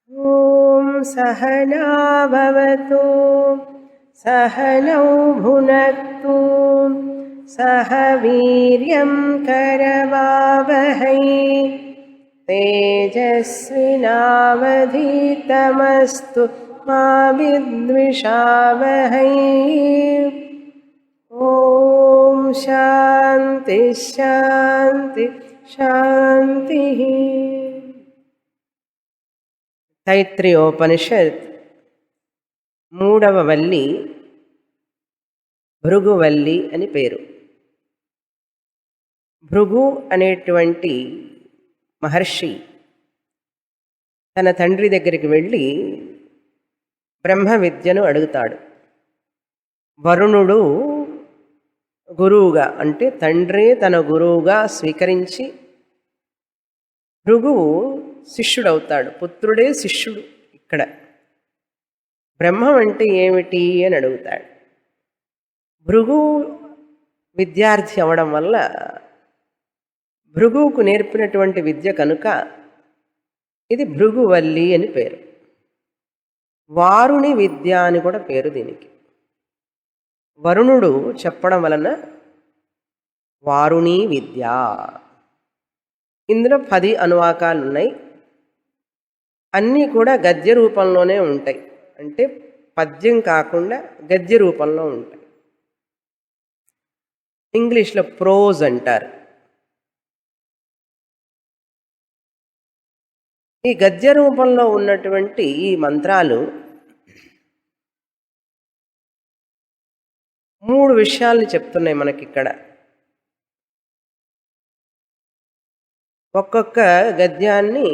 ॐ सहनाववतु सहनौ भुनक्तु सह वीर्यं करवावहै तेजस्विनावधीतमस्तु मा विद्विषावहै ॐ शान्ति शान्ति शान्तिः। తైత్రీయోపనిషత్ మూడవ వల్లి భృగువల్లి అని పేరు. భృగు అనేటువంటి మహర్షి తన తండ్రి దగ్గరికి వెళ్ళి బ్రహ్మ విద్యను అడుగుతాడు. వరుణుడు గురువుగా, అంటే తండ్రి తన గురువుగా స్వీకరించి భృగువు శిష్యుడవుతాడు. పుత్రుడే శిష్యుడు. ఇక్కడ బ్రహ్మం అంటే ఏమిటి అని అడుగుతాడు. భృగు విద్యార్థి అవడం వల్ల భృగువుకు నేర్పినటువంటి విద్య కనుక ఇది భృగువల్లి అని పేరు. వారుని విద్య అని కూడా పేరు దీనికి. వరుణుడు చెప్పడం వలన వారుణి విద్య. ఇందులో 10 అనువాకాలు ఉన్నాయి. అన్నీ కూడా గద్య రూపంలోనే ఉంటాయి, అంటే పద్యం కాకుండా గద్య రూపంలో ఉంటాయి. ఇంగ్లీష్లో ప్రోజ్ అంటారు. ఈ గద్య రూపంలో ఉన్నటువంటి ఈ మంత్రాలు 3 విషయాల్ని చెప్తున్నాయి మనకిక్కడ. ఒక్కొక్క గద్యాన్ని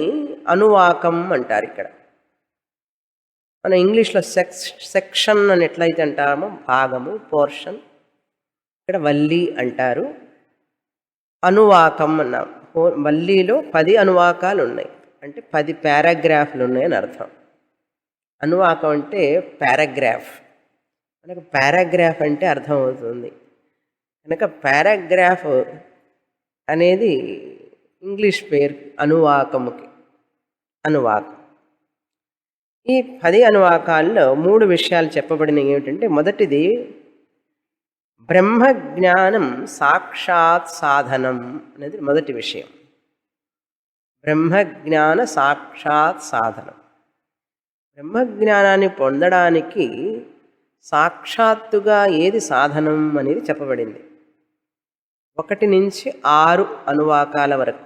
అనువాకం అంటారు. ఇక్కడ మన ఇంగ్లీష్లో సెక్షన్ అని ఎట్లయితే అంటామో భాగము, పోర్షన్, ఇక్కడ వల్లి అంటారు. అనువాకం అన్నాం. వల్లిలో 10 అనువాకాలు ఉన్నాయి, అంటే 10 పారాగ్రాఫ్లు ఉన్నాయని అర్థం. అనువాకం అంటే పారాగ్రాఫ్. మనకు పారాగ్రాఫ్ అంటే అర్థమవుతుంది కనుక పారాగ్రాఫ్ అనేది ఇంగ్లీష్ పేరు అనువాకముకి. అనువాకం. ఈ 10 అనువాకాల్లో 3 విషయాలు చెప్పబడినవి. ఏమిటంటే, మొదటిది బ్రహ్మజ్ఞానం సాక్షాత్ సాధనం అనేది మొదటి విషయం. బ్రహ్మజ్ఞాన సాక్షాత్ సాధనం. బ్రహ్మజ్ఞానాన్ని పొందడానికి సాక్షాత్తుగా ఏది సాధనం అనేది చెప్పబడింది. 1 నుంచి 6 అనువాకాల వరకు.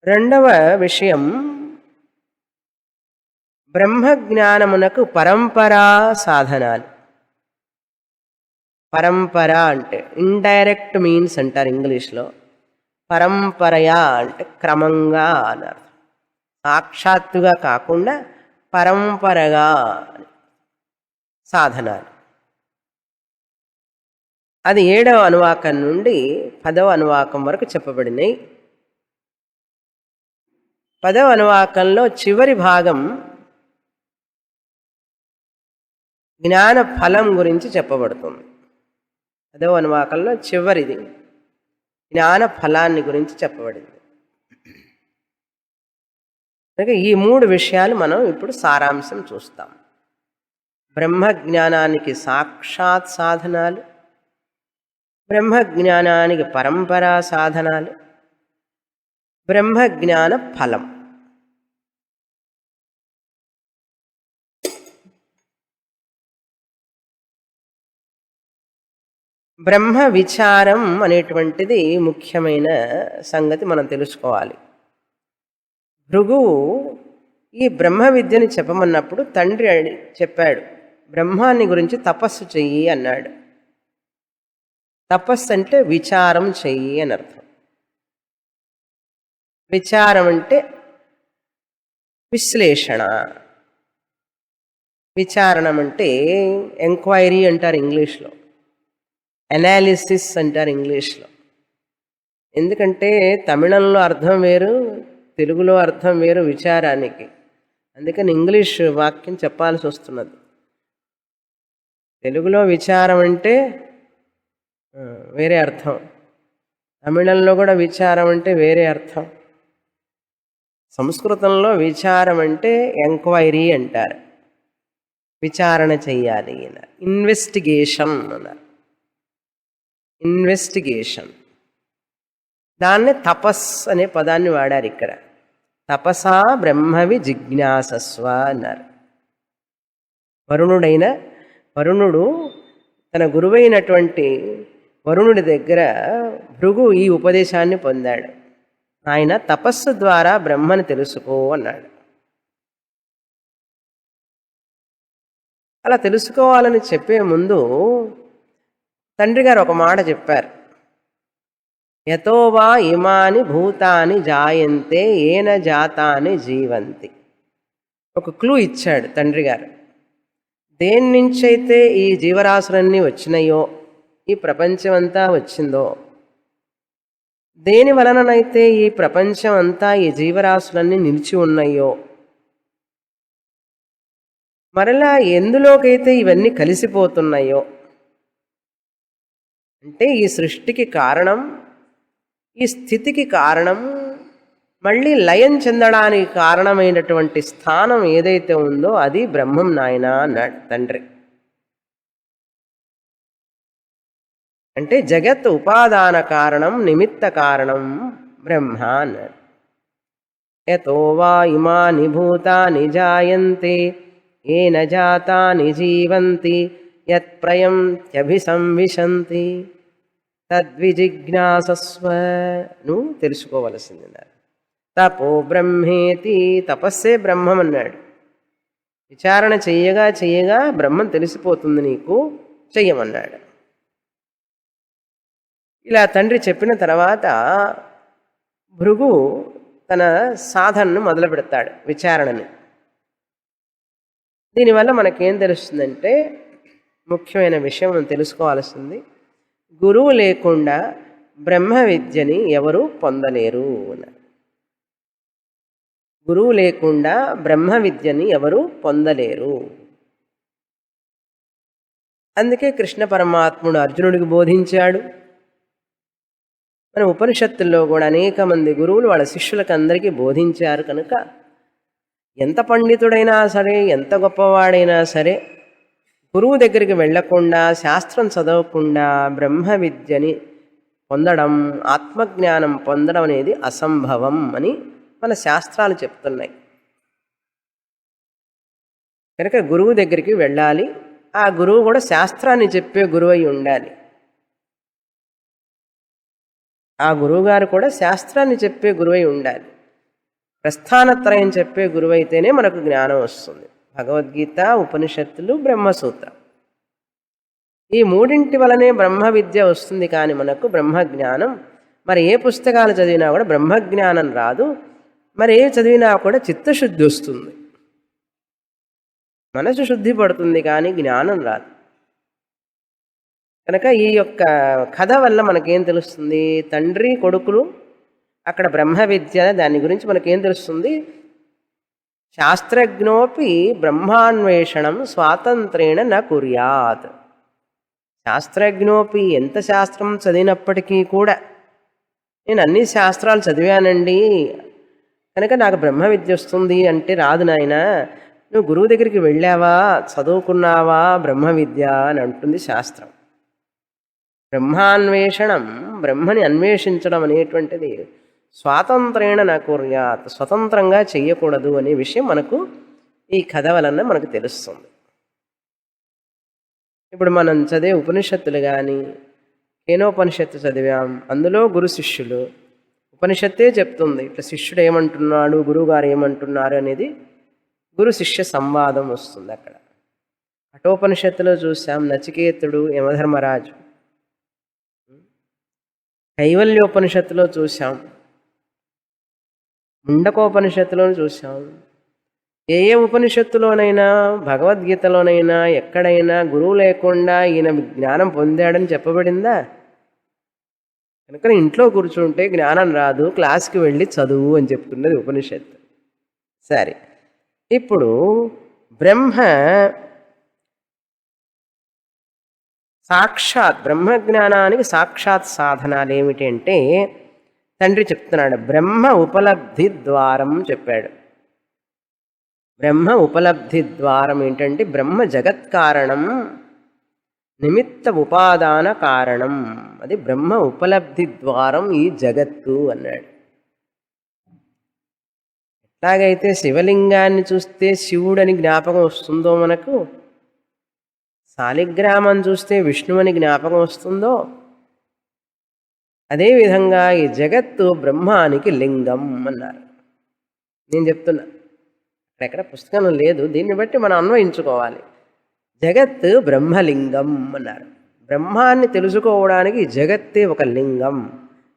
రెండవ విషయం బ్రహ్మజ్ఞానమునకు పరంపరా సాధనాలు. పరంపర అంటే ఇండైరెక్ట్ మీన్స్ అంటారు ఇంగ్లీష్లో. పరంపరయా అంటే క్రమంగా అన్నారు. సాక్షాత్తుగా కాకుండా పరంపరగా సాధనాలు. అది 7వ అనువాకం నుండి 10వ అనువాకం వరకు చెప్పబడినాయి. 10వ అనువాకంలో చివరి భాగం జ్ఞాన ఫలం గురించి చెప్పబడుతుంది. 10వ అనువాకంలో చివరిది జ్ఞాన ఫలాన్ని గురించి చెప్పబడింది. కనుక ఈ 3 విషయాలు మనం ఇప్పుడు సారాంశం చూస్తాం. బ్రహ్మజ్ఞానానికి సాక్షాత్ సాధనాలు, బ్రహ్మజ్ఞానానికి పరంపరా సాధనాలు, బ్రహ్మజ్ఞాన ఫలం. బ్రహ్మ విచారం అనేటువంటిది ముఖ్యమైన సంగతి మనం తెలుసుకోవాలి. భృగువు ఈ బ్రహ్మ విద్యని చెప్పమన్నప్పుడు తండ్రి చెప్పాడు, బ్రహ్మాన్ని గురించి తపస్సు చెయ్యి అన్నాడు. తపస్సు అంటే విచారం చెయ్యి అని అర్థం. విచారం అంటే విశ్లేషణ. విచారణం అంటే ఎంక్వైరీ అంటారు ఇంగ్లీష్లో, అనాలిసిస్ అంటారు ఇంగ్లీష్లో. ఎందుకంటే తమిళంలో అర్థం వేరు, తెలుగులో అర్థం వేరు విచారానికి. అందుకని ఇంగ్లీష్ వాక్యం చెప్పాల్సి వస్తున్నది. తెలుగులో విచారం అంటే వేరే అర్థం, తమిళంలో కూడా విచారం అంటే వేరే అర్థం. సంస్కృతంలో విచారం అంటే ఎంక్వైరీ అంటారు. విచారణ చెయ్యాలి అన్నారు. ఇన్వెస్టిగేషన్ అన్నారు. ఇన్వెస్టిగేషన్. దాన్నే తపస్ అనే పదాన్ని వాడారు ఇక్కడ. తపసా బ్రహ్మవి జిజ్ఞాసస్వ అన్నారు. వరుణుడు తన గురువైనటువంటి వరుణుడి దగ్గర భృగు ఈ ఉపదేశాన్ని పొందాడు. ఆయన తపస్సు ద్వారా బ్రహ్మని తెలుసుకో అన్నాడు. అలా తెలుసుకోవాలని చెప్పే ముందు తండ్రి గారు ఒక మాట చెప్పారు. యతో వా ఇమాని భూతాని జాయంతే ఏన జాతాని జీవంతి. ఒక క్లూ ఇచ్చాడు తండ్రి గారు. దేని నుంచైతే ఈ జీవరాశులన్నీ వచ్చినాయో, ఈ ప్రపంచం అంతా వచ్చిందో, దేని వలననైతే ఈ ప్రపంచం అంతా ఈ జీవరాశులన్నీ నిలిచి ఉన్నాయో, మరలా ఎందులోకైతే ఇవన్నీ కలిసిపోతున్నాయో, అంటే ఈ సృష్టికి కారణం, ఈ స్థితికి కారణం, మళ్ళీ లయం చెందడానికి కారణమైనటువంటి స్థానం ఏదైతే ఉందో అది బ్రహ్మం నాయన అన్నాడు తండ్రి. అంటే జగత్ ఉపాదాన కారణం, నిమిత్త కారణం బ్రహ్మ అన్నాడు. యతో వా ఇమాని భూతాని జాయంతే ఏన జాతాని జీవంతి యత్ప్రయం త్యభిసంవిశంతి తద్విజిజ్ఞాసస్వ. నువ్వు తెలుసుకోవలసింది. తపో బ్రహ్మేతి. తపస్సే బ్రహ్మం అన్నాడు. విచారణ చెయ్యగా చెయ్యగా బ్రహ్మం తెలిసిపోతుంది నీకు, చెయ్యమన్నాడు. ఇలా తండ్రి చెప్పిన తర్వాత భృగు తన సాధనను మొదలు పెడతాడు, విచారణని. దీనివల్ల మనకేం తెలుస్తుందంటే, ముఖ్యమైన విషయం మనం తెలుసుకోవాల్సింది, గురువు లేకుండా బ్రహ్మ విద్యని ఎవరు పొందలేరు అన్నారు. గురువు లేకుండా బ్రహ్మ విద్యని ఎవరు పొందలేరు. అందుకే కృష్ణ పరమాత్ముడు అర్జునుడికి బోధించాడు. మన ఉపనిషత్తుల్లో కూడా అనేక మంది గురువులు వాళ్ళ శిష్యులకు అందరికీ బోధించారు. కనుక ఎంత పండితుడైనా సరే, ఎంత గొప్పవాడైనా సరే, గురువు దగ్గరికి వెళ్లకుండా, శాస్త్రం చదవకుండా బ్రహ్మ విద్యని పొందడం, ఆత్మజ్ఞానం పొందడం అనేది అసంభవం అని మన శాస్త్రాలు చెప్తున్నాయి. కనుక గురువు దగ్గరికి వెళ్ళాలి. ఆ గురువు కూడా శాస్త్రాన్ని చెప్పే గురువు అయి ఉండాలి. ఆ గురువుగారు కూడా శాస్త్రాన్ని చెప్పే గురువై ఉండాలి. ప్రస్థానత్రయం చెప్పే గురువైతేనే మనకు జ్ఞానం వస్తుంది. భగవద్గీత, ఉపనిషత్తులు, బ్రహ్మసూత్రం, ఈ మూడింటి వలనే బ్రహ్మ విద్య వస్తుంది. కానీ మనకు బ్రహ్మజ్ఞానం, మరి ఏ పుస్తకాలు చదివినా కూడా బ్రహ్మజ్ఞానం రాదు. మరి ఏ చదివినా కూడా చిత్తశుద్ధి వస్తుంది, మనసు శుద్ధి పడుతుంది, కానీ జ్ఞానం రాదు. కనుక ఈ యొక్క కథ వల్ల మనకేం తెలుస్తుంది? తండ్రి కొడుకులు అక్కడ బ్రహ్మ విద్య, దాని గురించి మనకేం తెలుస్తుంది? శాస్త్రజ్ఞోపి బ్రహ్మాన్వేషణం స్వాతంత్రేణ న కుర్యాత్. శాస్త్రజ్ఞోపి, ఎంత శాస్త్రం చదివినప్పటికీ కూడా, నేను అన్ని శాస్త్రాలు చదివానండి కనుక నాకు బ్రహ్మ విద్య వస్తుంది అంటే రాదు నాయన. నువ్వు గురువు దగ్గరికి వెళ్ళావా, చదువుకున్నావా బ్రహ్మ విద్య అని అంటుంది శాస్త్రం. బ్రహ్మాన్వేషణం, బ్రహ్మని అన్వేషించడం అనేటువంటిది స్వాతంత్రేణ నా కుర్యాత్, స్వతంత్రంగా చెయ్యకూడదు అనే విషయం మనకు ఈ కథ వలన మనకు తెలుస్తుంది. ఇప్పుడు మనం చదివే ఉపనిషత్తులు కానీ, కేనోపనిషత్తు చదివాం, అందులో గురు శిష్యులు, ఉపనిషత్తే చెప్తుంది ఇట్లా శిష్యుడు ఏమంటున్నాడు, గురువుగారు ఏమంటున్నారు అనేది గురు శిష్య సంవాదం వస్తుంది అక్కడ. కఠోపనిషత్తులో చూసాం నచికేతుడు, యమధర్మరాజు. కైవల్యోపనిషత్తులో చూసాం, ముండకోపనిషత్తులో చూసాం. ఏ ఏ ఉపనిషత్తులోనైనా, భగవద్గీతలోనైనా, ఎక్కడైనా గురువు లేకుండా ఈయన జ్ఞానం పొందాడని చెప్పబడిందా? కనుక ఇంట్లో కూర్చుంటే జ్ఞానం రాదు, క్లాస్కి వెళ్ళి చదువు అని చెప్తున్నది ఉపనిషత్తు. సరే, ఇప్పుడు బ్రహ్మ సాక్షాత్, బ్రహ్మజ్ఞానానికి సాక్షాత్ సాధనాలు ఏమిటంటే తండ్రి చెప్తున్నాడు బ్రహ్మ ఉపలబ్ధి ద్వారం చెప్పాడు. బ్రహ్మ ఉపలబ్ధి ద్వారం ఏంటంటే బ్రహ్మ జగత్కారణం, నిమిత్త ఉపాదాన కారణం. అది బ్రహ్మ ఉపలబ్ధి ద్వారం ఈ జగత్తు అన్నాడు. ఎట్లాగైతే శివలింగాన్ని చూస్తే శివుడని జ్ఞాపకం వస్తుందో మనకు, శాలిగ్రామం చూస్తే విష్ణువని జ్ఞాపకం వస్తుందో, అదేవిధంగా ఈ జగత్తు బ్రహ్మానికి లింగం అన్నారు. నేను చెప్తున్నా, ఎక్కడ పుస్తకంలో లేదు, దీన్ని బట్టి మనం అన్వయించుకోవాలి. జగత్ బ్రహ్మలింగం అన్నారు. బ్రహ్మాన్ని తెలుసుకోవడానికి జగత్తే ఒక లింగం.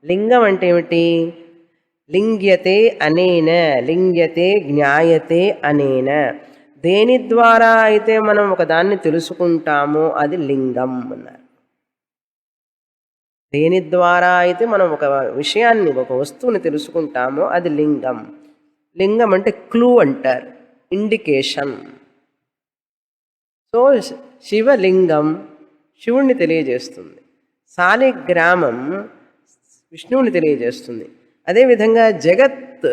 లింగం అంటే ఏమిటి? లింగ్యతే అనేన, లింగ్యతే జ్ఞాయతే అనేన. దేని ద్వారా అయితే మనం ఒక దాన్ని తెలుసుకుంటామో అది లింగం అన్నారు. దేని ద్వారా అయితే మనం ఒక విషయాన్ని, ఒక వస్తువుని తెలుసుకుంటామో అది లింగం. లింగం అంటే క్లూ అంటారు, ఇండికేషన్. సో శివలింగం శివుణ్ణి తెలియజేస్తుంది, శాలిగ్రామం విష్ణువుని తెలియజేస్తుంది. అదేవిధంగా జగత్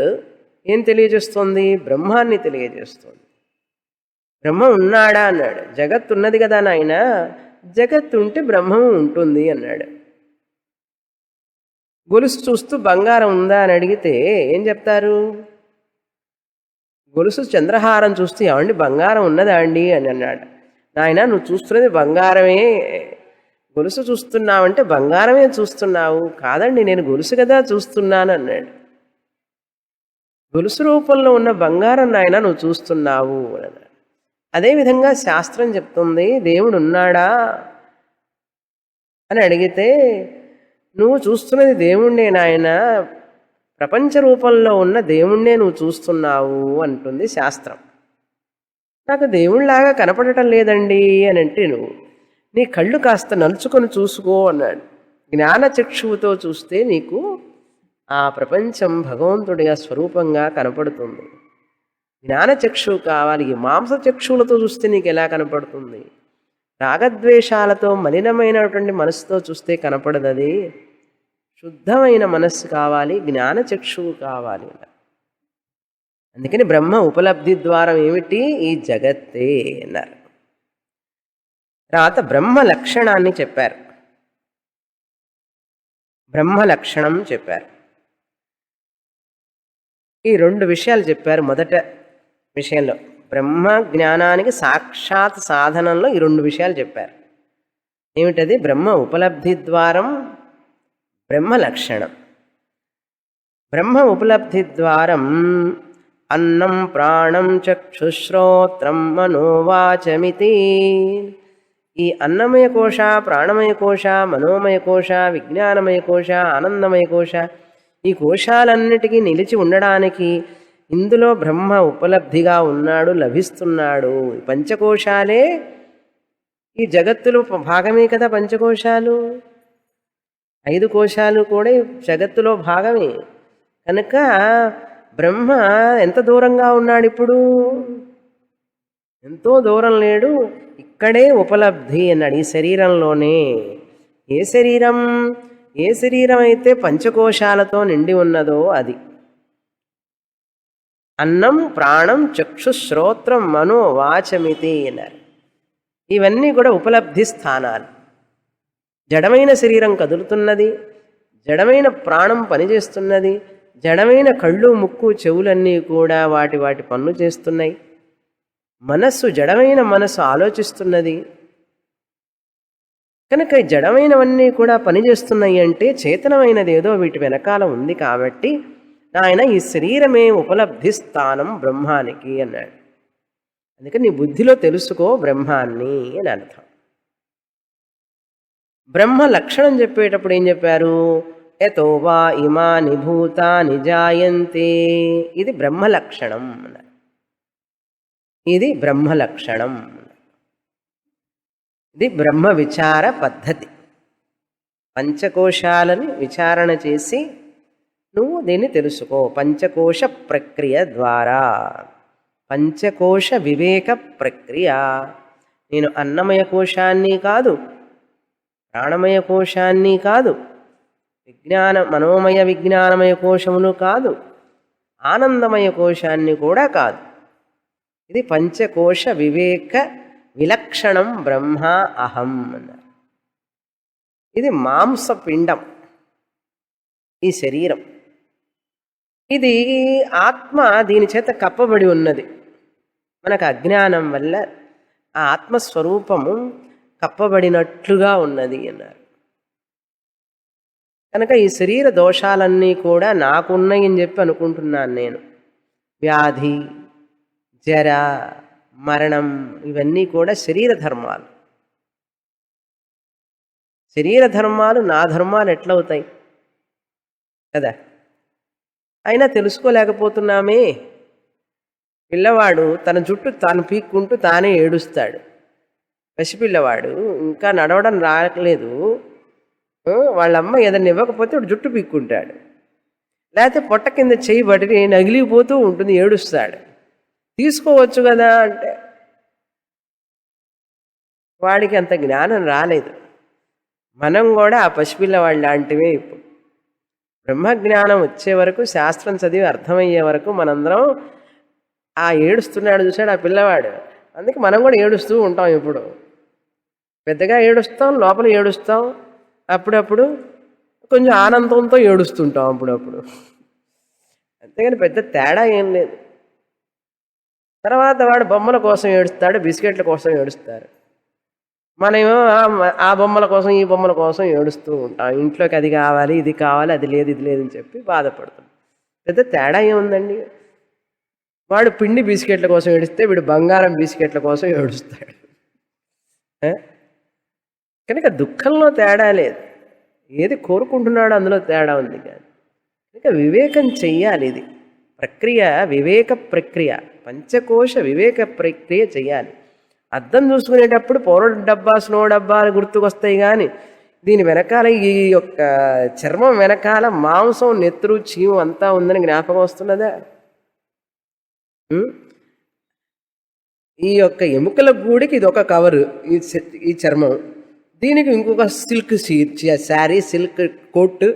ఏం తెలియజేస్తుంది? బ్రహ్మాన్ని తెలియజేస్తుంది. బ్రహ్మ ఉన్నాడా అన్నాడు. జగత్ ఉన్నది కదా నాయన, జగత్ ఉంటే బ్రహ్మము ఉంటుంది అన్నాడు. గొలుసు చూస్తూ బంగారం ఉందా అని అడిగితే ఏం చెప్తారు? గొలుసు చంద్రహారం చూస్తూ ఏమండి బంగారం ఉన్నదా అండి అని అన్నాడు. నాయన నువ్వు చూస్తున్నది బంగారమే, గొలుసు చూస్తున్నావంటే బంగారమే చూస్తున్నావు. కాదండి నేను గొలుసు కదా చూస్తున్నాను అన్నాడు. గొలుసు రూపంలో ఉన్న బంగారం నాయన నువ్వు చూస్తున్నావు అన్నాడు. అదేవిధంగా శాస్త్రం చెప్తుంది దేవుడు ఉన్నాడా అని అడిగితే నువ్వు చూస్తున్నది దేవుణ్ణే నాయన, ప్రపంచ రూపంలో ఉన్న దేవుణ్ణే నువ్వు చూస్తున్నావు అంటుంది శాస్త్రం. నాకు దేవుళ్ళలాగా కనపడటం లేదండి అని అంటే నువ్వు నీ కళ్ళు కాస్త నలుచుకొని చూసుకో అన్నాడు. జ్ఞానచక్షువుతో చూస్తే నీకు ఆ ప్రపంచం భగవంతుడిగా స్వరూపంగా కనపడుతుంది. జ్ఞానచక్షువు కావాలి. ఈ మాంసచక్షువులతో చూస్తే నీకు ఎలా కనపడుతుంది? రాగద్వేషాలతో మలినమైనటువంటి మనస్సుతో చూస్తే కనపడదు. అది శుద్ధమైన మనస్సు కావాలి, జ్ఞానచక్షువు కావాలి. అందుకని బ్రహ్మ ఉపలబ్ధి ద్వారం ఏమిటి? ఈ జగత్తే అన్నారు. తర్వాత బ్రహ్మ లక్షణాన్ని చెప్పారు. బ్రహ్మ లక్షణం చెప్పారు. ఈ రెండు విషయాలు చెప్పారు. మొదట విషయంలో బ్రహ్మ జ్ఞానానికి సాక్షాత్ సాధనంలో ఈ రెండు విషయాలు చెప్పారు. ఏమిటది? బ్రహ్మ ఉపలబ్ధి ద్వారం, బ్రహ్మ లక్షణం. బ్రహ్మ ఉపలబ్ధి ద్వారం అన్నం ప్రాణం చక్షుశ్రోత్రం మనోవాచమితి. ఈ అన్నమయ కోశ, ప్రాణమయ కోశ, మనోమయ కోశ, విజ్ఞానమయ కోశ, ఆనందమయ కోశ, ఈ కోశాలన్నిటికీ నిలిచి ఉండడానికి ఇందులో బ్రహ్మ ఉపలబ్ధిగా ఉన్నాడు, లభిస్తున్నాడు. పంచకోశాలే ఈ జగత్తులో భాగమే కదా. పంచకోశాలు, 5 కోశాలు కూడా జగత్తులో భాగమే. కనుక బ్రహ్మ ఎంత దూరంగా ఉన్నాడు ఇప్పుడు? ఎంతో దూరం లేడు, ఇక్కడే ఉపలబ్ధి అన్నాడు. ఈ శరీరంలోనే. ఏ శరీరం? ఏ శరీరం అయితే పంచకోశాలతో నిండి ఉన్నదో అది. అన్నం ప్రాణం చక్షు శ్రోత్రం మనో వాచమితి అన్నారు. ఇవన్నీ కూడా ఉపలబ్ధి స్థానాలు. జడమైన శరీరం కదులుతున్నది, జడమైన ప్రాణం పనిచేస్తున్నది, జడమైన కళ్ళు ముక్కు చెవులన్నీ కూడా వాటి వాటి పనులు చేస్తున్నాయి. మనస్సు, జడమైన మనస్సు ఆలోచిస్తున్నది. కనుక జడమైనవన్నీ కూడా పనిచేస్తున్నాయి అంటే చేతనమైనది ఏదో వీటి వెనకాల ఉంది. కాబట్టి ఆయన ఈ శరీరమే ఉపలబ్ధి స్థానం బ్రహ్మానికి అన్నాడు. అందుకని నీ బుద్ధిలో తెలుసుకో బ్రహ్మాన్ని అని అర్థం. బ్రహ్మ లక్షణం చెప్పేటప్పుడు ఏం చెప్పారు? యతో వా ఇమాని భూతాని జాయంతే. ఇది బ్రహ్మ లక్షణం అన్నారు. ఇది బ్రహ్మ లక్షణం. ఇది బ్రహ్మ విచార పద్ధతి. పంచకోశాలని విచారణ చేసి నువ్వు దీన్ని తెలుసుకో. పంచకోశ ప్రక్రియ ద్వారా, పంచకోశ వివేక ప్రక్రియ. నేను అన్నమయ కోశాన్ని కాదు, ప్రాణమయ కోశాన్ని కాదు, మనోమయ విజ్ఞానమయ కోశములు కాదు, ఆనందమయ కోశాన్ని కూడా కాదు. ఇది పంచకోశ వివేక విలక్షణం బ్రహ్మ అహం అన్నారు. ఇది మాంసపిండం, ఈ శరీరం. ఇది ఆత్మ దీని చేత కప్పబడి ఉన్నది. మనకు అజ్ఞానం వల్ల ఆ ఆత్మస్వరూపము కప్పబడినట్లుగా ఉన్నది అన్నారు. కనుక ఈ శరీర దోషాలన్నీ కూడా నాకున్నాయి అని చెప్పి అనుకుంటున్నాను నేను. వ్యాధి, జర, మరణం ఇవన్నీ కూడా శరీర ధర్మాలు. శరీర ధర్మాలు నా ధర్మాలు ఎట్లవుతాయి కదా? అయినా తెలుసుకోలేకపోతున్నామే. పిల్లవాడు తన జుట్టు తాను పీక్కుంటూ తానే ఏడుస్తాడు. పసిపిల్లవాడు ఇంకా నడవడం రాలేదు, వాళ్ళమ్మ ఏదైనా ఇవ్వకపోతే వాడు జుట్టు పీక్కుంటాడు. లేకపోతే పొట్ట కింద చేయి బట్టి నగిలిపోతూ ఉంటుంది, ఏడుస్తాడు. తీసుకోవచ్చు కదా అంటే వాడికి అంత జ్ఞానం రాలేదు. మనం కూడా ఆ పసిపిల్లవాడు లాంటివే. ఇప్పుడు బ్రహ్మజ్ఞానం వచ్చే వరకు, శాస్త్రం చదివి అర్థమయ్యే వరకు మనందరం ఆ ఏడుస్తున్నాడు చూసాడు ఆ పిల్లవాడు, అందుకే మనం కూడా ఏడుస్తూ ఉంటాం. ఇప్పుడు పెద్దగా ఏడుస్తాం, లోపల ఏడుస్తాం, అప్పుడప్పుడు కొంచెం ఆనందంతో ఏడుస్తుంటాం అప్పుడప్పుడు. అంతేగాని పెద్ద తేడా ఏం లేదు. తర్వాత వాడు బొమ్మల కోసం ఏడుస్తాడు, బిస్కెట్ల కోసం ఏడుస్తారు. మనమేమో ఆ బొమ్మల కోసం ఈ బొమ్మల కోసం ఏడుస్తూ ఉంటాం. ఇంట్లోకి అది కావాలి, ఇది కావాలి, అది లేదు, ఇది లేదని చెప్పి బాధపడతాం. పెద్ద తేడా ఏముందండి? వాడు పిండి బిస్కెట్ల కోసం ఏడిస్తే వీడు బంగారం బిస్కెట్ల కోసం ఏడుస్తాడు. కనుక దుఃఖంలో తేడా లేదు, ఏది కోరుకుంటున్నాడో అందులో తేడా ఉంది. కానీ కనుక వివేకం చెయ్యాలి. ఇది ప్రక్రియ, వివేక ప్రక్రియ, పంచకోశ వివేక ప్రక్రియ చెయ్యాలి. అద్దం చూసుకునేటప్పుడు పౌడర్ డబ్బా, స్నో డబ్బా అని గుర్తుకొస్తాయి. కానీ దీని వెనకాల ఈ యొక్క చర్మం వెనకాల మాంసం, నెత్తురు, చీము అంతా ఉందని జ్ఞాపకం వస్తున్నదా? ఈ యొక్క ఎముకల గూడికి ఇది ఒక కవరు, ఈ చర్మం. దీనికి ఇంకొక సిల్క్ శారీ, సిల్క్ కోట్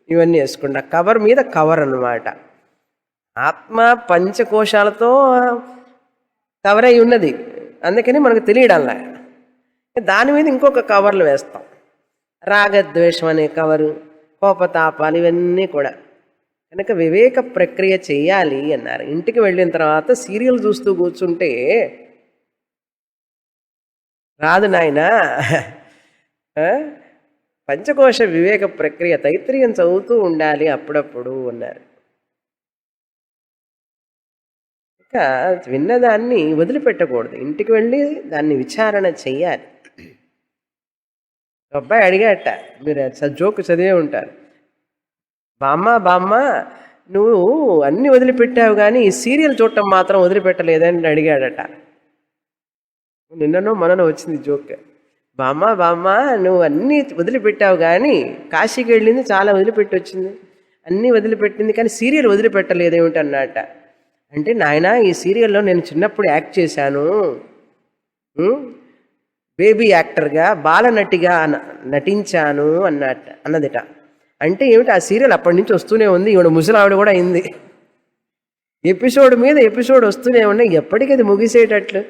ఇవన్నీ వేసుకుంటా. కవర్ మీద కవర్ అన్నమాట. ఆత్మ పంచకోశాలతో కవర్ అయి ఉన్నది, అందుకని మనకు తెలియడంలా. దాని మీద ఇంకొక కవర్లు వేస్తాం. రాగద్వేషం అనే కవరు, కోపతాపాలు ఇవన్నీ కూడా. కనుక వివేక ప్రక్రియ చెయ్యాలి అన్నారు. ఇంటికి వెళ్ళిన తర్వాత సీరియల్ చూస్తూ కూర్చుంటే రాదు నాయనా. పంచకోశ వివేక ప్రక్రియ తైత్రీయం చదువుతూ ఉండాలి అప్పుడప్పుడు అన్నారు. ఇక విన్నదాన్ని వదిలిపెట్టకూడదు, ఇంటికి వెళ్ళి దాన్ని విచారణ చెయ్యాలి. అబ్బాయి అడిగాట, మీరు జోకు చదివే ఉంటారు, బామ్మ నువ్వు అన్నీ వదిలిపెట్టావు కానీ ఈ సీరియల్ చూడటం మాత్రం వదిలిపెట్టలేదని అడిగాడట. నిన్ననో మననో వచ్చింది జోక్. బామ్మ నువ్వు అన్నీ వదిలిపెట్టావు కానీ కాశీకి వెళ్ళింది చాలా వదిలిపెట్టి వచ్చింది, అన్నీ వదిలిపెట్టింది కానీ సీరియల్ వదిలిపెట్టలేదేమిటి అన్నట. అంటే నాయన ఈ సీరియల్లో నేను చిన్నప్పుడు యాక్ట్ చేశాను, బేబీ యాక్టర్గా, బాలనటిగా నటించాను అన్నదిట. అంటే ఏమిటి, ఆ సీరియల్ అప్పటి నుంచి వస్తూనే ఉంది, ఈవిడ ముసలావిడ కూడా అయింది. ఎపిసోడ్ మీద ఎపిసోడ్ వస్తూనే ఉన్నాయి, ఎప్పటికీ అది ముగిసేటట్లు.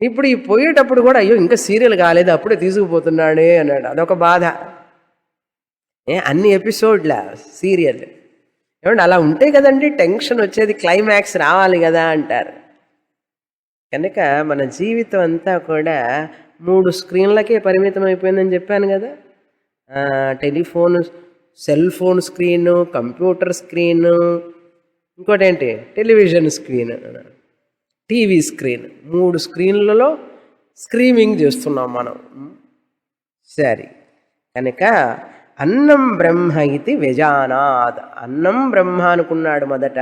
ఇప్పుడు ఈ పోయేటప్పుడు కూడా అయ్యో ఇంకా సీరియల్ కాలేదు, అప్పుడే తీసుకుపోతున్నాడే అన్నాడు. అదొక బాధ. అన్ని ఎపిసోడ్ల సీరియల్ ఏమంటే అలా ఉంటే కదండి టెన్షన్ వచ్చేది, క్లైమాక్స్ రావాలి కదా అంటారు. కనుక మన జీవితం అంతా కూడా 3 స్క్రీన్లకే పరిమితం అయిపోయిందని చెప్పాను కదా. Telephone, cell phone screen, computer screen, ఇంకోటి ఏంటి టెలివిజన్ స్క్రీన్, టీవీ స్క్రీన్. 3 స్క్రీన్లలో స్క్రీమింగ్ చేస్తున్నాం మనం. సరే, కనుక అన్నం బ్రహ్మ ఇది వ్యజానాత్. అన్నం బ్రహ్మ అనుకున్నాడు మొదట,